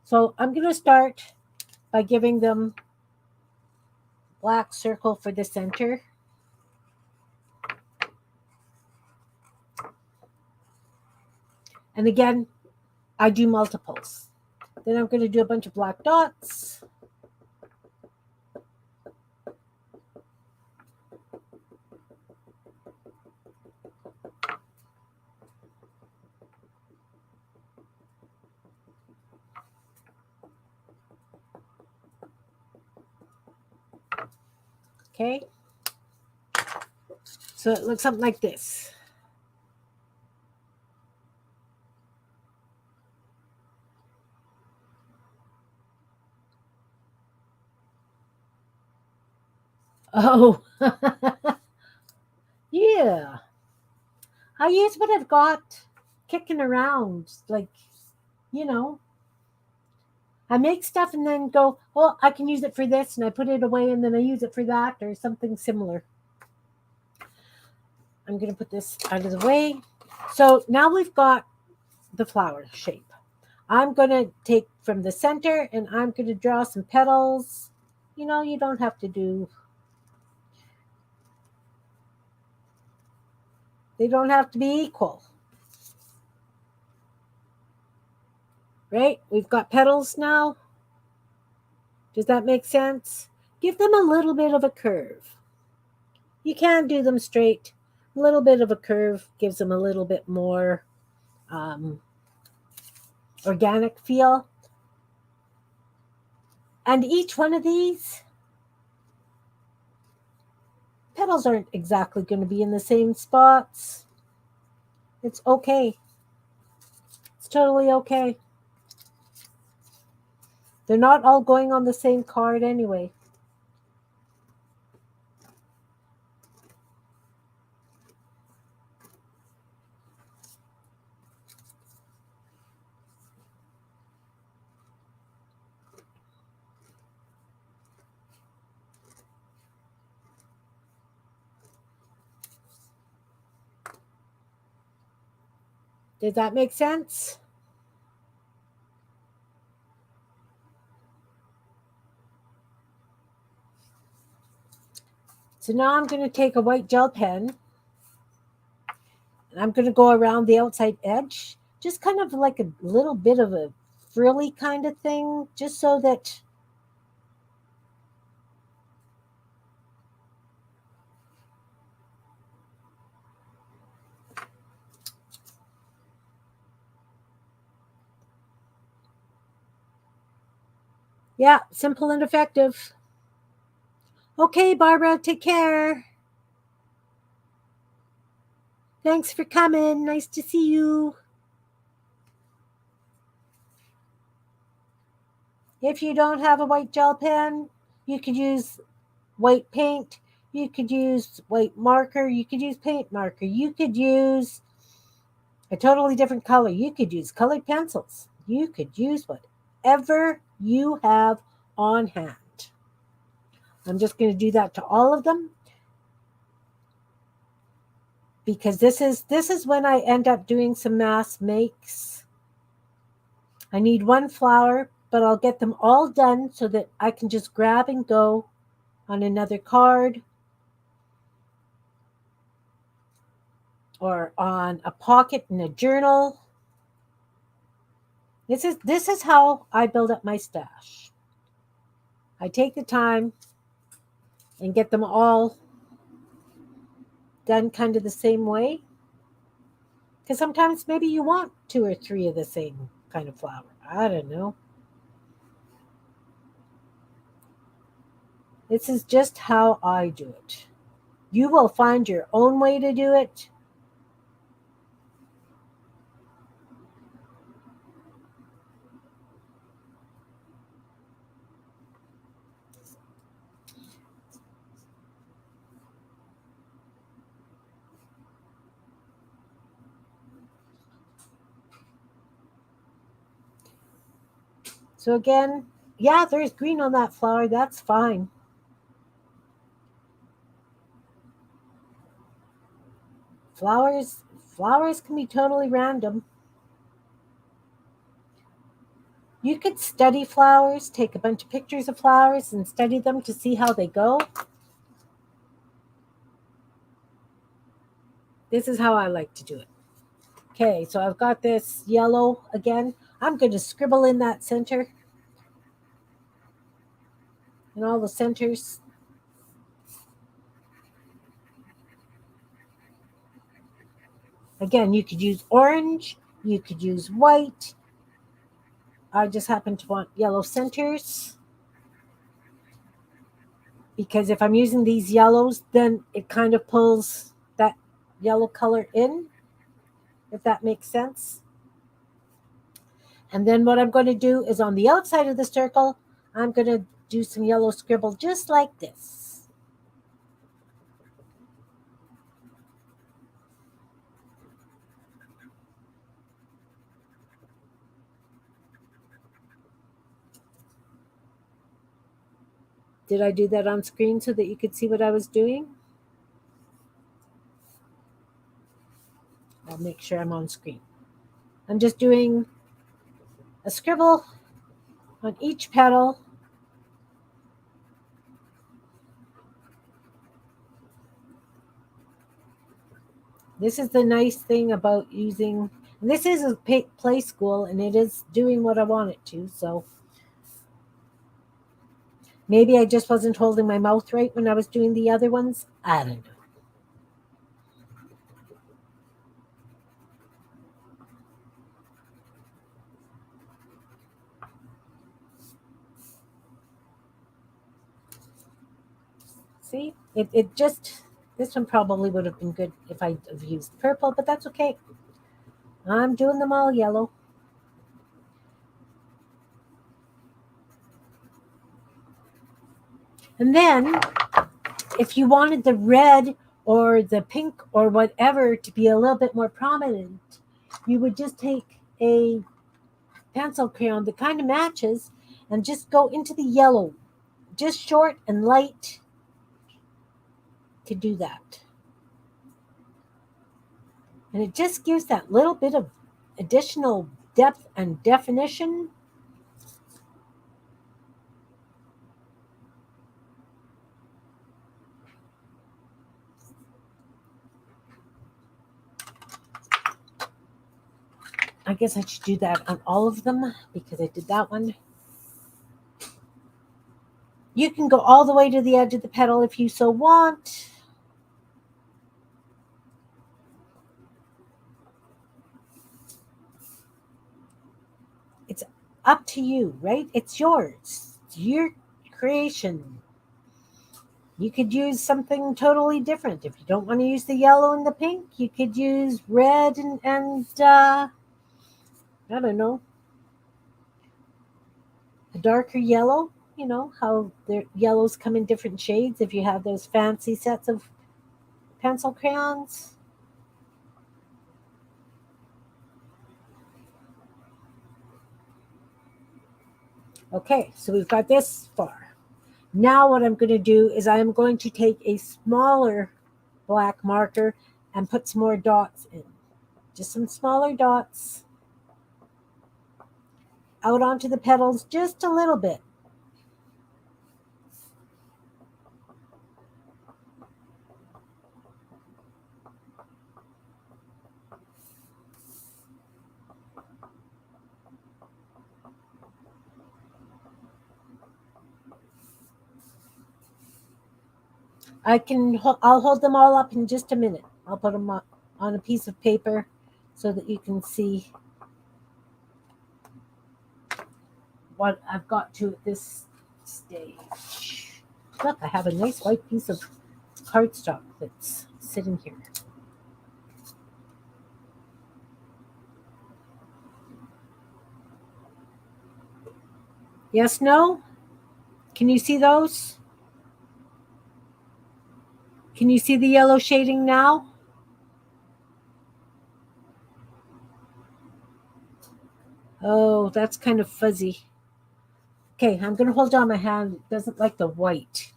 So I'm going to start by giving them black circle for the center. And again, I do multiples. Then I'm going to do a bunch of black dots. Okay. So it looks something like this. Oh, yeah. I use what I've got kicking around. Like, you know, I make stuff and then go, oh, I can use it for this. And I put it away and then I use it for that or something similar. I'm going to put this out of the way. So now we've got the flower shape. I'm going to take from the center and I'm going to draw some petals. You know, you don't have to do, they don't have to be equal. Right? We've got petals now. Does that make sense? Give them a little bit of a curve. You can do them straight. A little bit of a curve gives them a little bit more organic feel. And each one of these petals aren't exactly going to be in the same spots. It's okay. It's totally okay. They're not all going on the same card anyway. Did that make sense? So now I'm going to take a white gel pen and I'm going to go around the outside edge, just kind of like a little bit of a frilly kind of thing, just so that yeah, simple and effective. Okay, Barbara, take care. Thanks for coming. Nice to see you. If you don't have a white gel pen, you could use white paint. You could use white marker. You could use paint marker. You could use a totally different color. You could use colored pencils. You could use whatever you have on hand. I'm just going to do that to all of them because this is when I end up doing some mass makes. I need one flower, but I'll get them all done so that I can just grab and go on another card or on a pocket in a journal. This is how I build up my stash. I take the time and get them all done kind of the same way. Because sometimes maybe you want two or three of the same kind of flower. I don't know. This is just how I do it. You will find your own way to do it. So again, yeah, there's green on that flower. That's fine. Flowers can be totally random. You could study flowers, take a bunch of pictures of flowers and study them to see how they go. This is how I like to do it. Okay, so I've got this yellow again. I'm going to scribble in that center and all the centers. Again, you could use orange, you could use white. I just happen to want yellow centers because if I'm using these yellows, then it kind of pulls that yellow color in, if that makes sense. And then what I'm going to do is on the outside of the circle, I'm going to do some yellow scribble just like this. Did I do that on screen so that you could see what I was doing? I'll make sure I'm on screen. I'm just doing a scribble on each petal. This is the nice thing about using, this is a play school and it is doing what I want it to. So maybe I just wasn't holding my mouth right when I was doing the other ones. I don't know. See, it just, this one probably would have been good if I have used purple, but that's okay. I'm doing them all yellow. And then if you wanted the red or the pink or whatever to be a little bit more prominent, you would just take a pencil crayon that kind of matches and just go into the yellow, just short and light to do that. And it just gives that little bit of additional depth and definition. I guess I should do that on all of them because I did that one. You can go all the way to the edge of the petal if you so want. It's up to you, right? It's yours. It's your creation. You could use something totally different. If you don't want to use the yellow and the pink, you could use red and I don't know, a darker yellow. You know how the yellows come in different shades if you have those fancy sets of pencil crayons. Okay, so we've got this far. Now what I'm going to do is I'm going to take a smaller black marker and put some more dots in. Just some smaller dots out onto the petals just a little bit. I'll hold them all up in just a minute. I'll put them on a piece of paper so that you can see what I've got to at this stage. Look, I have a nice white piece of cardstock that's sitting here. Yes, no? Can you see those? Can you see the yellow shading now? Oh, that's kind of fuzzy. Okay, I'm going to hold on my hand. It doesn't like the white.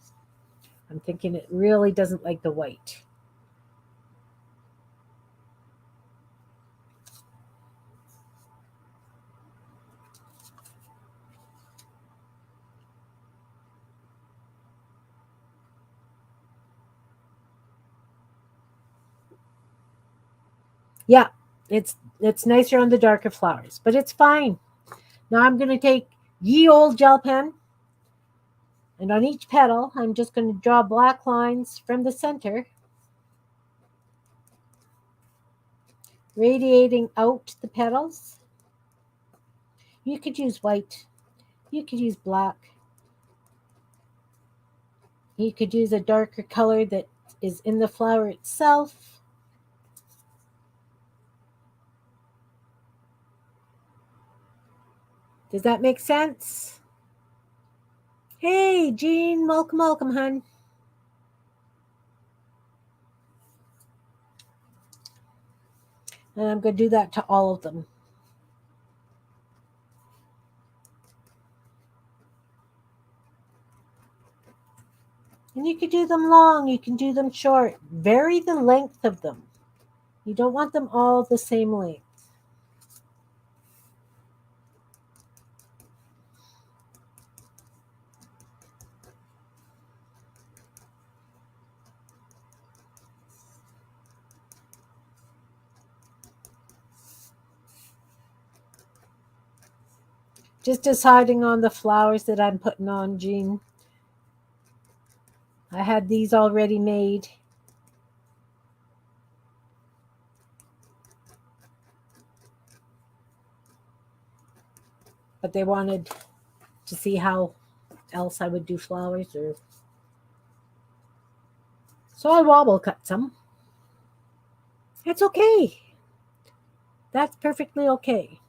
I'm thinking it really doesn't like the white. Yeah, it's nicer on the darker flowers, but it's fine. Now I'm going to take ye old gel pen, and on each petal, I'm just going to draw black lines from the center, radiating out the petals. You could use white. You could use black. You could use a darker color that is in the flower itself. Does that make sense? Hey, Jean, welcome, welcome, hun. And I'm going to do that to all of them. And you can do them long, you can do them short. Vary the length of them. You don't want them all the same length. Just deciding on the flowers that I'm putting on, Jean. I had these already made. But they wanted to see how else I would do flowers, so I wobble cut some. It's okay. That's perfectly okay.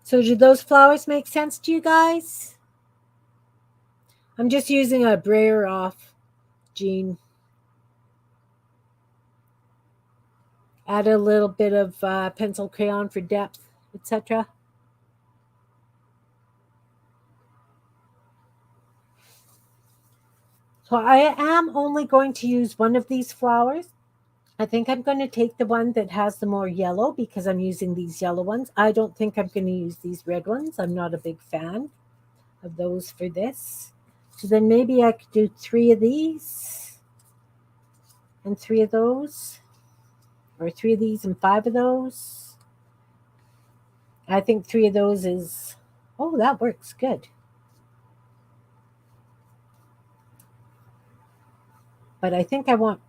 So do those flowers make sense to you guys? I'm just using a brayer off, Jean. Add a little bit of pencil crayon for depth, etc. So I am only going to use one of these flowers. I think I'm going to take the one that has the more yellow because I'm using these yellow ones. I don't think I'm going to use these red ones. I'm not a big fan of those for this. So then maybe I could do 3 of these and 3 of those, or 3 of these and 5 of those. I think 3 of those is, oh, that works good. But I think I want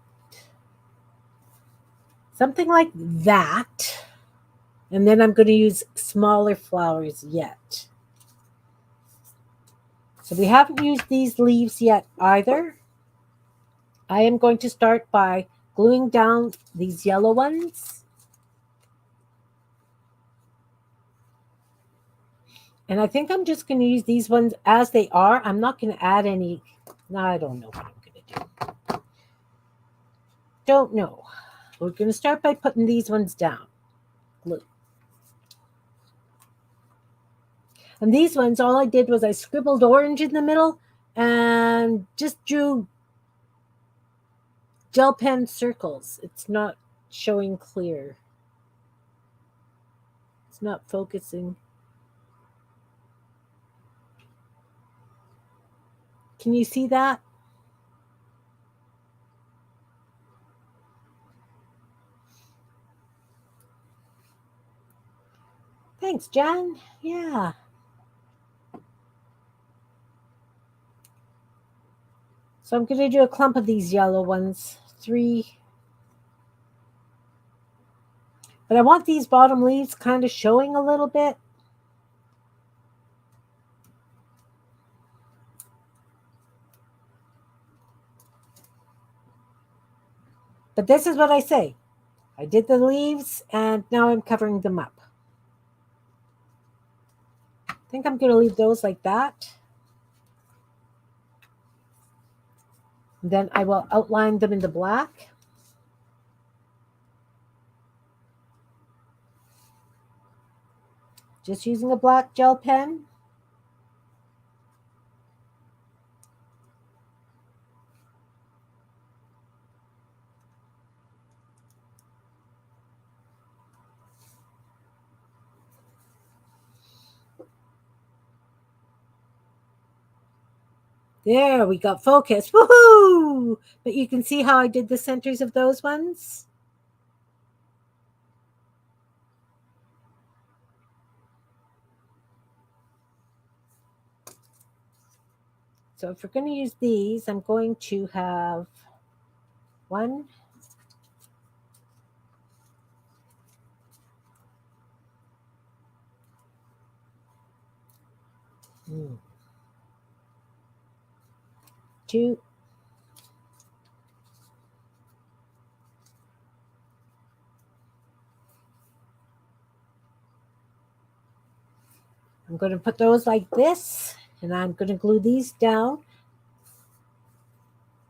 something like that. And then I'm going to use smaller flowers yet. So we haven't used these leaves yet either. I am going to start by gluing down these yellow ones. And I think I'm just going to use these ones as they are. I'm not going to add any. No, I don't know what I'm going to do. Don't know. We're going to start by putting these ones down. Glue. And these ones, all I did was I scribbled orange in the middle and just drew gel pen circles. It's not showing clear. It's not focusing. Can you see that? Thanks, Jan. Yeah. So I'm going to do a clump of these yellow ones. 3. But I want these bottom leaves kind of showing a little bit. But this is what I say. I did the leaves, and now I'm covering them up. I think I'm going to leave those like that. Then I will outline them in the black. Just using a black gel pen. There, we got focus. Woohoo! But you can see how I did the centers of those ones. So if we're going to use these, I'm going to have 1, 2, 'I'm going to put those like this, and I'm going to glue these down.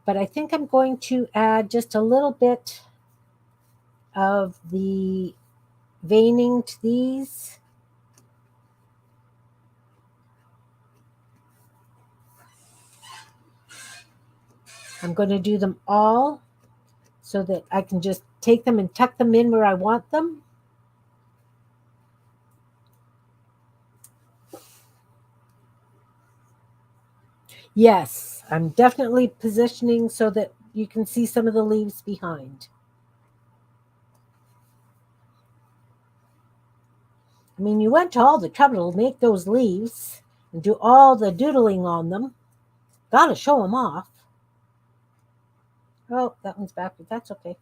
But I think I'm going to add just a little bit of the veining to these. I'm going to do them all so that I can just take them and tuck them in where I want them. Yes, I'm definitely positioning so that you can see some of the leaves behind. I mean, you went to all the trouble to make those leaves and do all the doodling on them. Gotta show them off. Oh, that one's backwards. That's okay.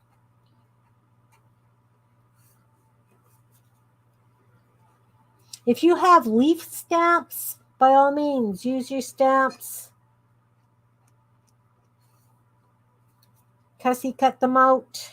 If you have leaf stamps, by all means, use your stamps. Cussy cut them out.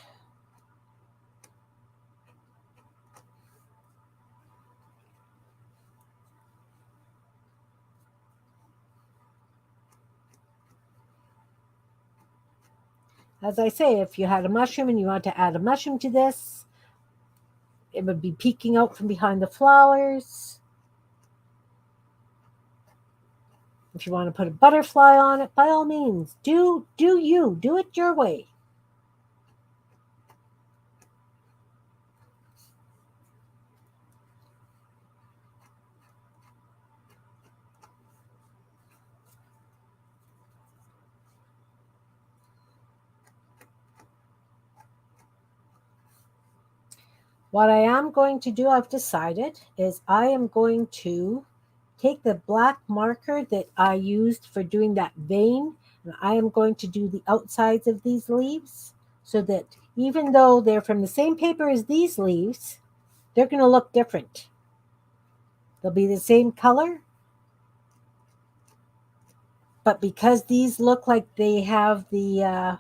As I say, if you had a mushroom and you want to add a mushroom to this, it would be peeking out from behind the flowers. If you want to put a butterfly on it, by all means, do it your way. What I am going to do, I've decided, is I am going to take the black marker that I used for doing that vein, and I am going to do the outsides of these leaves so that even though they're from the same paper as these leaves, they're going to look different. They'll be the same color, but because these look like they have the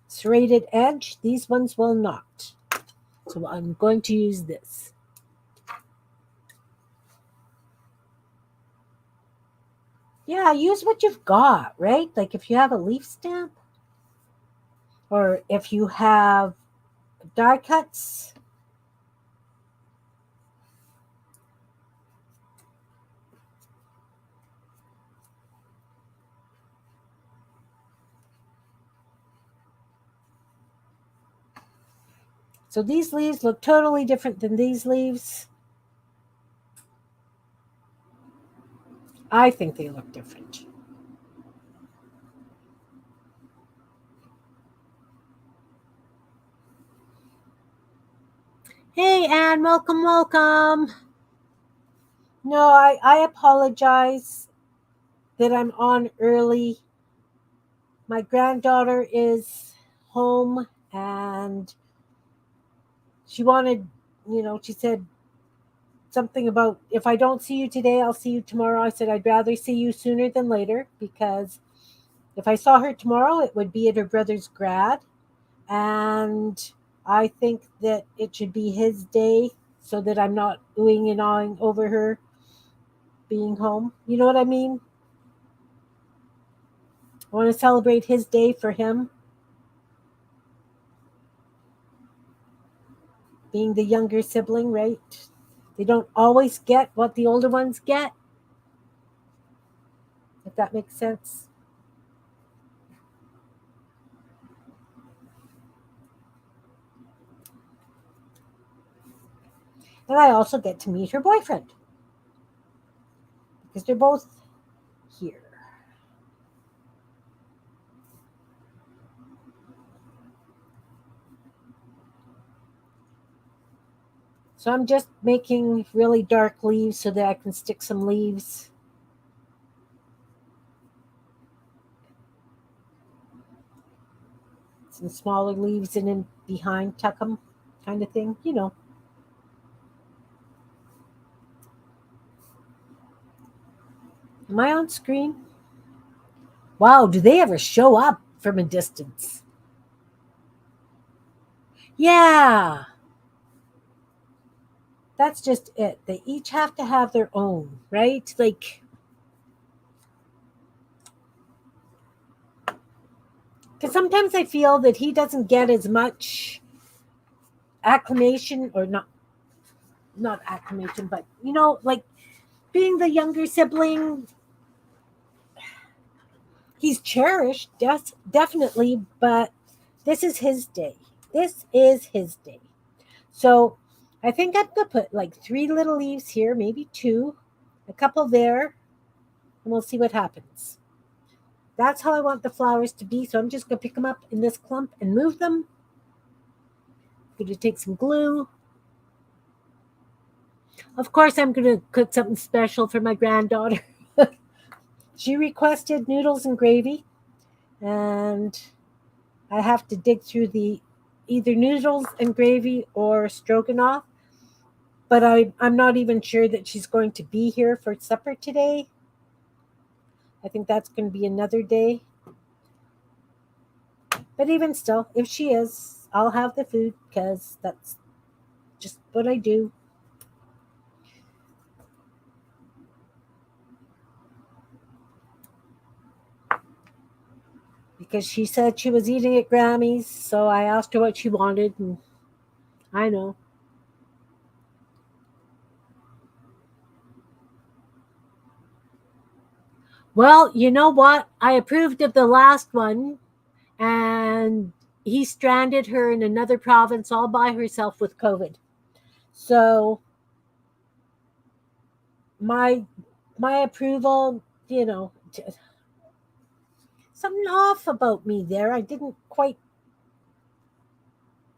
serrated edge, these ones will not. So I'm going to use this. Yeah, use what you've got, right? Like if you have a leaf stamp, or if you have die cuts. So these leaves look totally different than these leaves. I think they look different. Hey, Anne, welcome, welcome. No, I apologize that I'm on early. My granddaughter is home and she wanted, she said something about if I don't see you today, I'll see you tomorrow. I said I'd rather see you sooner than later because if I saw her tomorrow, it would be at her brother's grad. And I think that it should be his day so that I'm not oohing and awing over her being home. You know what I mean? I want to celebrate his day for him being the younger sibling, right? They don't always get what the older ones get, if that makes sense. And I also get to meet her boyfriend because they're both here. So I'm just making really dark leaves so that I can stick some leaves. Some smaller leaves in behind, tuck them kind of thing, Am I on screen? Wow, do they ever show up from a distance? Yeah, that's just it. They each have to have their own, right? Like, because sometimes I feel that he doesn't get as much acclamation, or not acclamation, but like being the younger sibling, he's cherished, definitely, but this is his day. This is his day. So I think I'm gonna put like 3 little leaves here, maybe 2, a couple there, and we'll see what happens. That's how I want the flowers to be. So I'm just gonna pick them up in this clump and move them. Going to take some glue. Of course, I'm going to cook something special for my granddaughter. She requested noodles and gravy, and I have to dig through the either noodles and gravy or stroganoff. But I'm not even sure that she's going to be here for supper today. I think that's going to be another day. But even still, if she is, I'll have the food because that's just what I do. Because she said she was eating at Grammy's, so I asked her what she wanted, and I know. Well, you know what? I approved of the last one, and he stranded her in another province all by herself with COVID. So my my approval, something off about me there. I didn't quite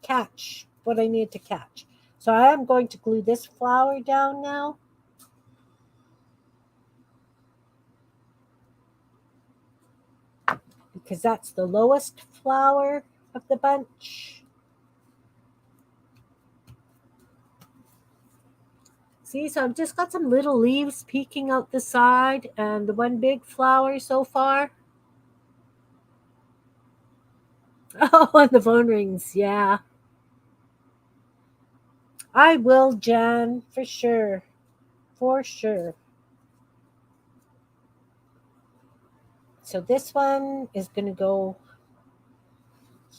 catch what I needed to catch. So I am going to glue this flower down now. Because that's the lowest flower of the bunch. See, so I've just got some little leaves peeking out the side and the one big flower so far. Oh, and the phone rings. Yeah. I will, Jan, for sure. For sure. So this one is going to go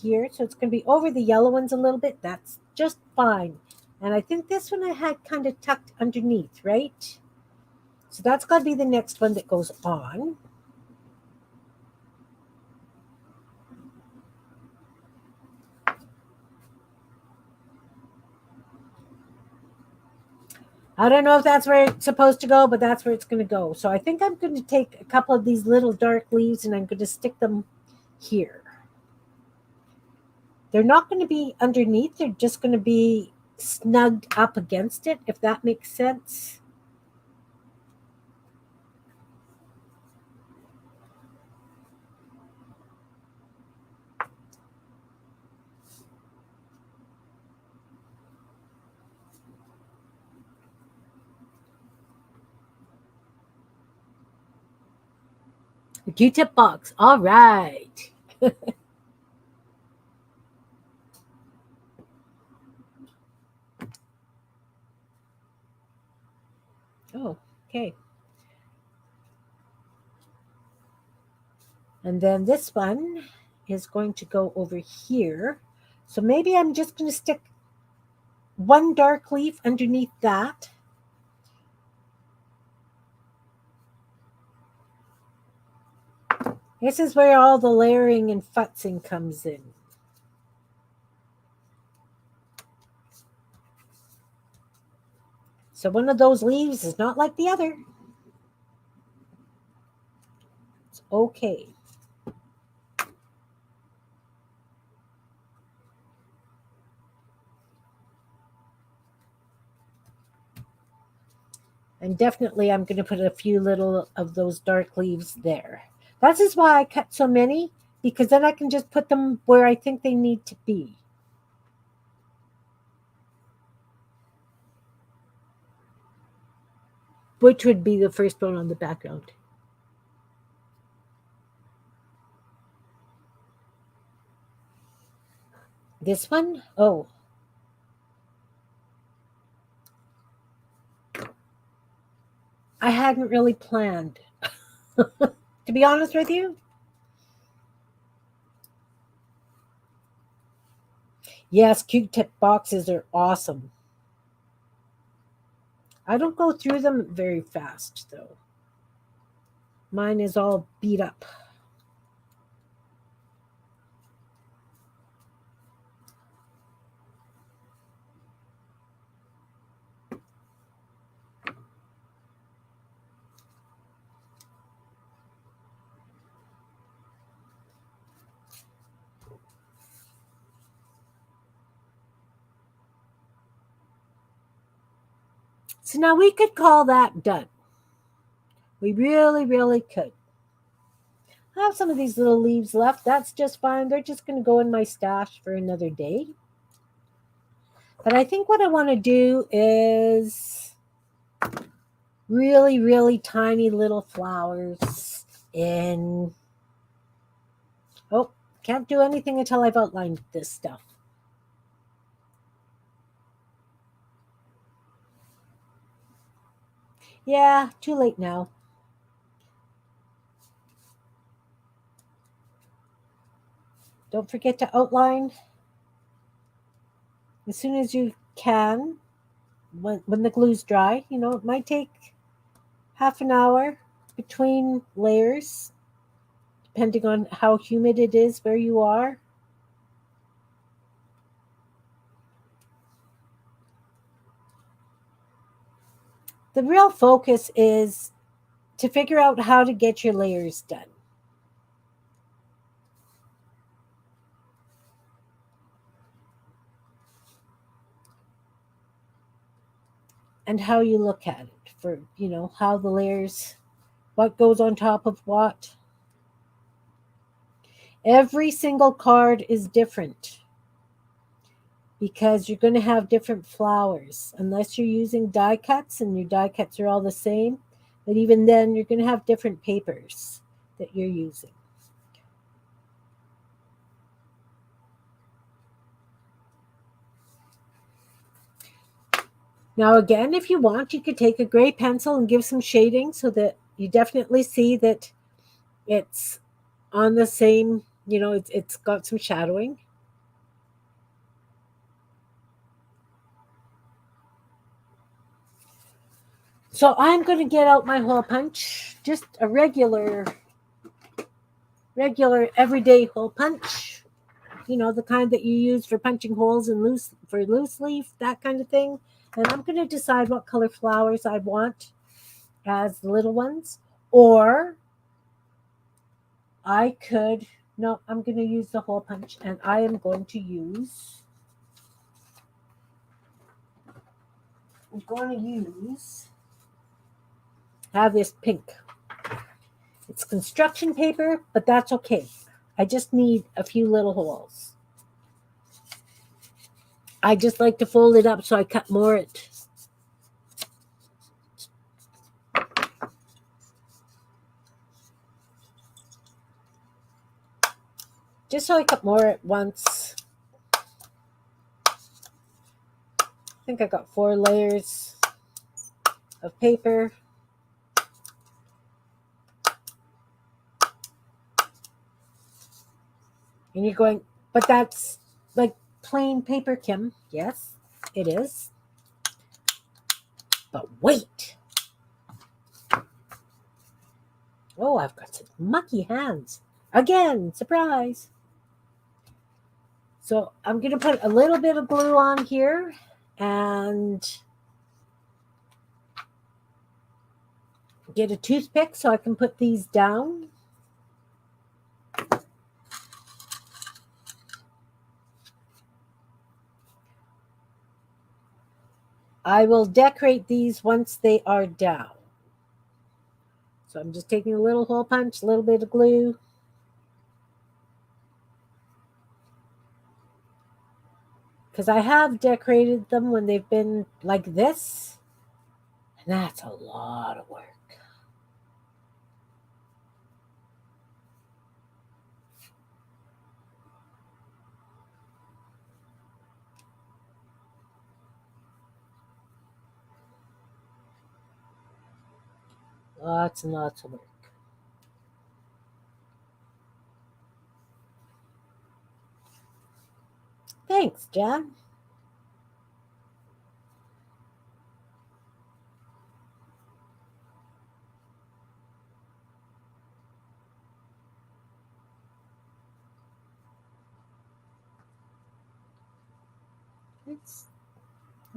here. So it's going to be over the yellow ones a little bit. That's just fine. And I think this one I had kind of tucked underneath, right? So that's got to be the next one that goes on. I don't know if that's where it's supposed to go, but that's where it's going to go. So I think I'm going to take a couple of these little dark leaves and I'm going to stick them here. They're not going to be underneath. They're just going to be snugged up against it, if that makes sense. The Q-tip box. All right. Oh, okay. And then this one is going to go over here. So maybe I'm just going to stick one dark leaf underneath that. This is where all the layering and futzing comes in. So one of those leaves is not like the other. It's okay. And definitely I'm going to put a few little of those dark leaves there. That is why I cut so many, because then I can just put them where I think they need to be. Which would be the first one on the background? This one? Oh. I hadn't really planned. To be honest with you. Yes, Q-tip boxes are awesome. I don't go through them very fast, though. Mine is all beat up. So now we could call that done. We really, really could. I have some of these little leaves left. That's just fine. They're just going to go in my stash for another day. But I think what I want to do is really, really tiny little flowers in... Oh, can't do anything until I've outlined this stuff. Yeah, too late now. Don't forget to outline as soon as you can when the glue's dry. You know, it might take half an hour between layers, depending on how humid it is where you are. The real focus is to figure out how to get your layers done. And how you look at it for, you know, how the layers, what goes on top of what. Every single card is different because you're going to have different flowers unless you're using die cuts and your die cuts are all the same. But even then, you're going to have different papers that you're using. Now, again, if you want, you could take a gray pencil and give some shading so that you definitely see that it's on the same, you know, it's got some shadowing. So I'm going to get out my hole punch, just a regular everyday hole punch. the kind that you use for punching holes in loose leaf, that kind of thing. And I'm going to decide what color flowers I want as the little ones. Or I could, no, I'm going to use the hole punch, and I am going to use, have this pink. It's construction paper, but that's okay. I just need a few little holes. I just like to fold it up so I cut more just so I cut more at once. I think I got 4 layers of paper. And you're going, but that's like plain paper, Kim. Yes, it is. But wait. Oh, I've got some mucky hands. Again, surprise. So I'm going to put a little bit of glue on here and get a toothpick so I can put these down. I will decorate these once they are down. So I'm just taking a little hole punch, a little bit of glue. Because I have decorated them when they've been like this. And that's a lot of work. Lots and lots of work. Thanks, Jan. It's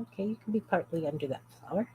okay, you can be partly under that flower.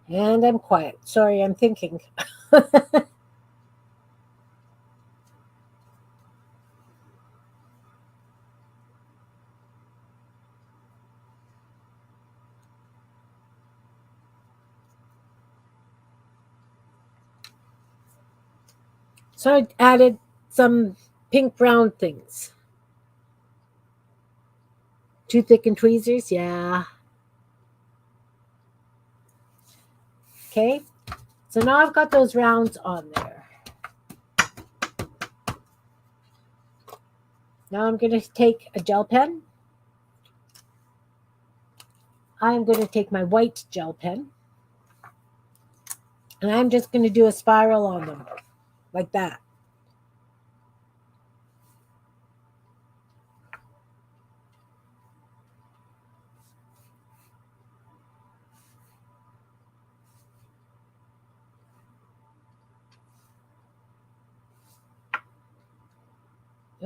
And I'm quiet. Sorry, I'm thinking. So I added some pink brown things. Toothpick and tweezers, yeah. Okay. So now I've got those rounds on there. Now I'm going to take a gel pen. I'm going to take my white gel pen. And I'm just going to do a spiral on them. Like that.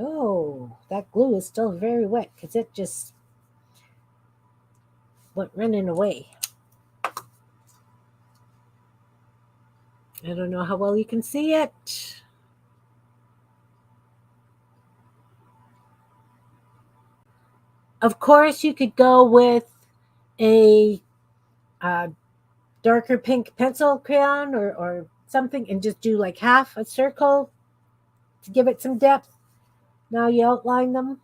Oh, that glue is still very wet because it just went running away. I don't know how well you can see it. Of course, you could go with a darker pink pencil crayon or something and just do like half a circle to give it some depth. Now you outline them.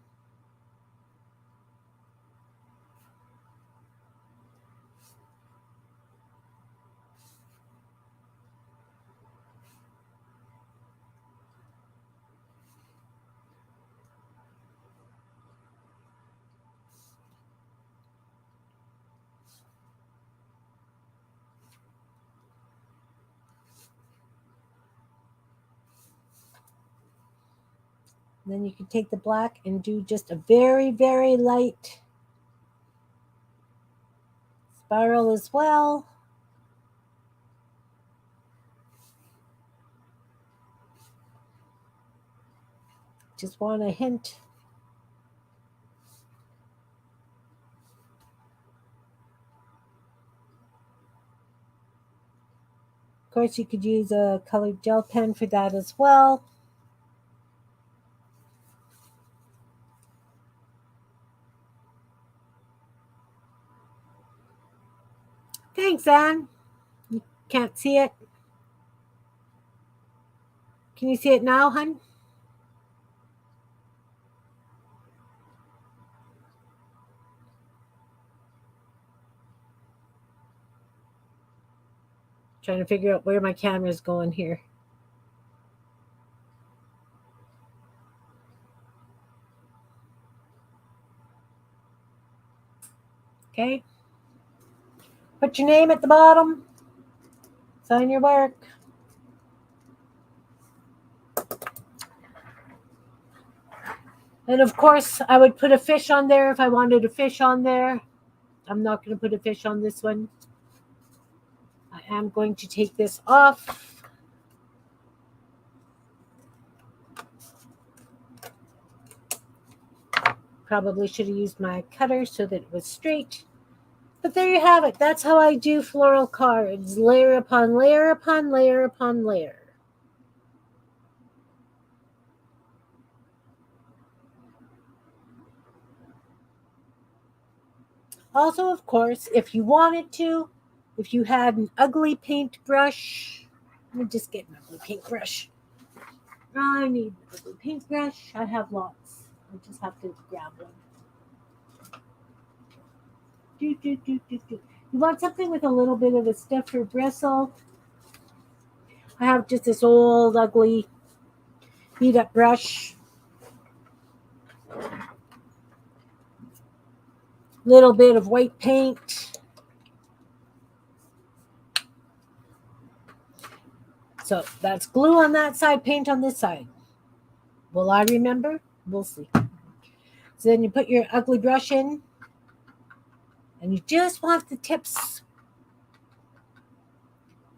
And then you can take the black and do just a very, very light spiral as well. Just want a hint. Of course, you could use a colored gel pen for that as well. Thanks, Anne. You can't see it. Can you see it now, hun? Trying to figure out where my camera is going here. Okay. Put your name at the bottom. Sign your work. And of course, I would put a fish on there if I wanted a fish on there. I'm not going to put a fish on this one. I am going to take this off. Probably should have used my cutter so that it was straight. But there you have it. That's how I do floral cards. Layer upon layer upon layer upon layer. Also, of course, if you wanted to, if you had an ugly paintbrush, let me just get an ugly paintbrush. I need an ugly paintbrush. I have lots. I just have to grab one. You want something with a little bit of a stiffer bristle. I have just this old, ugly, beat up brush. Little bit of white paint. So that's glue on that side, paint on this side. Will I remember? We'll see. So then you put your ugly brush in, and you just want the tips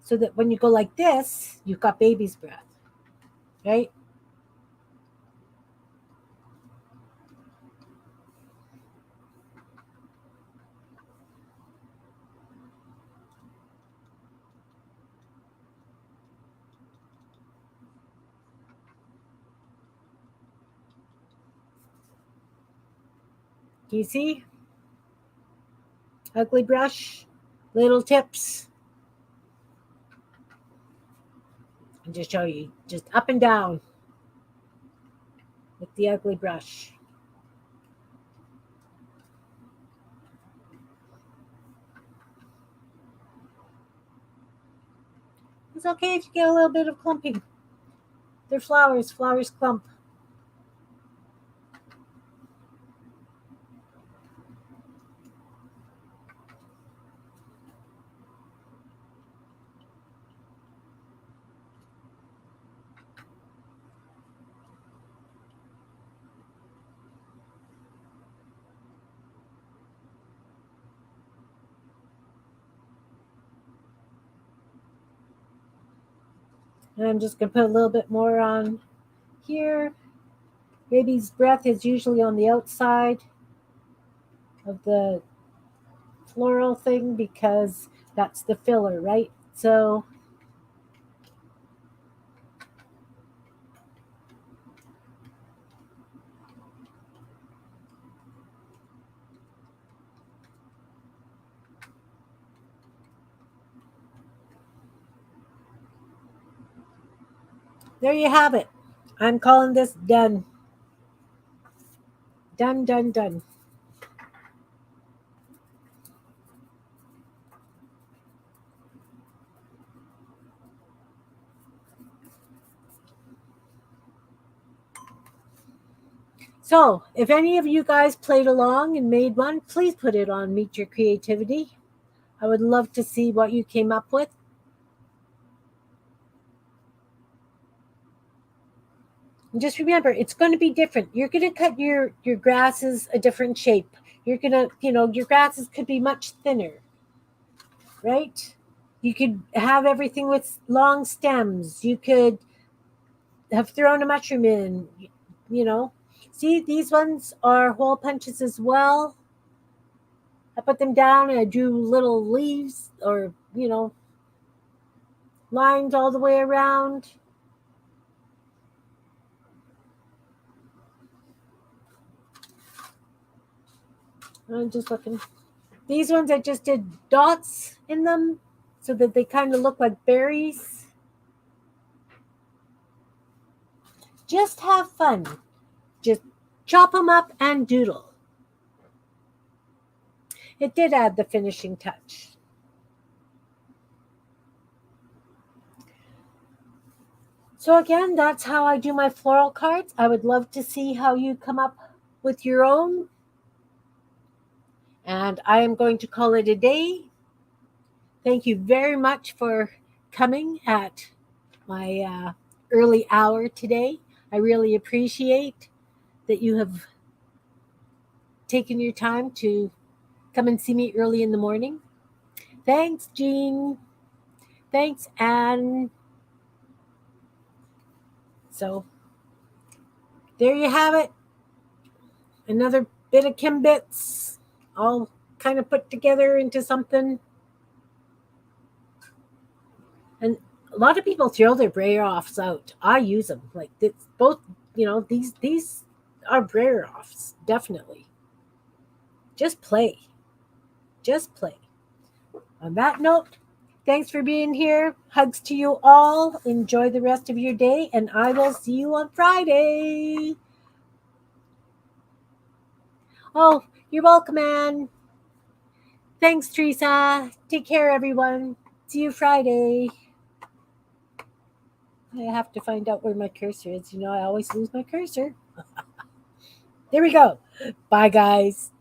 so that when you go like this, you've got baby's breath, right? Do you see? Ugly brush, little tips. And just show you, just up and down with the ugly brush. It's okay if you get a little bit of clumping. They're flowers. Flowers clump. And I'm just going to put a little bit more on here. Baby's breath is usually on the outside of the floral thing because that's the filler, right? So there you have it. I'm calling this done. Done, done, done. So, if any of you guys played along and made one, please put it on Meet Your Creativity. I would love to see what you came up with. And just remember, it's going to be different. You're going to cut your grasses a different shape. You're going to, your grasses could be much thinner, right? You could have everything with long stems. You could have thrown a mushroom in, you know. See, these ones are hole punches as well. I put them down and I drew little leaves or, lines all the way around. I'm just looking. These ones I just did dots in them so that they kind of look like berries. Just have fun. Just chop them up and doodle. It did add the finishing touch. So again, that's how I do my floral cards. I would love to see how you come up with your own. And I am going to call it a day. Thank you very much for coming at my early hour today. I really appreciate that you have taken your time to come and see me early in the morning. Thanks, Jean. Thanks, Anne. So there you have it. Another bit of Kim bits, all kind of put together into something. And a lot of people throw their brayer offs out. I use them. Like it's both, these are brayer offs, definitely. Just play. Just play. On that note, thanks for being here. Hugs to you all. Enjoy the rest of your day, and I will see you on Friday. Oh, you're welcome, Anne. Thanks, Teresa. Take care, everyone. See you Friday. I have to find out where my cursor is. I always lose my cursor. There we go. Bye, guys.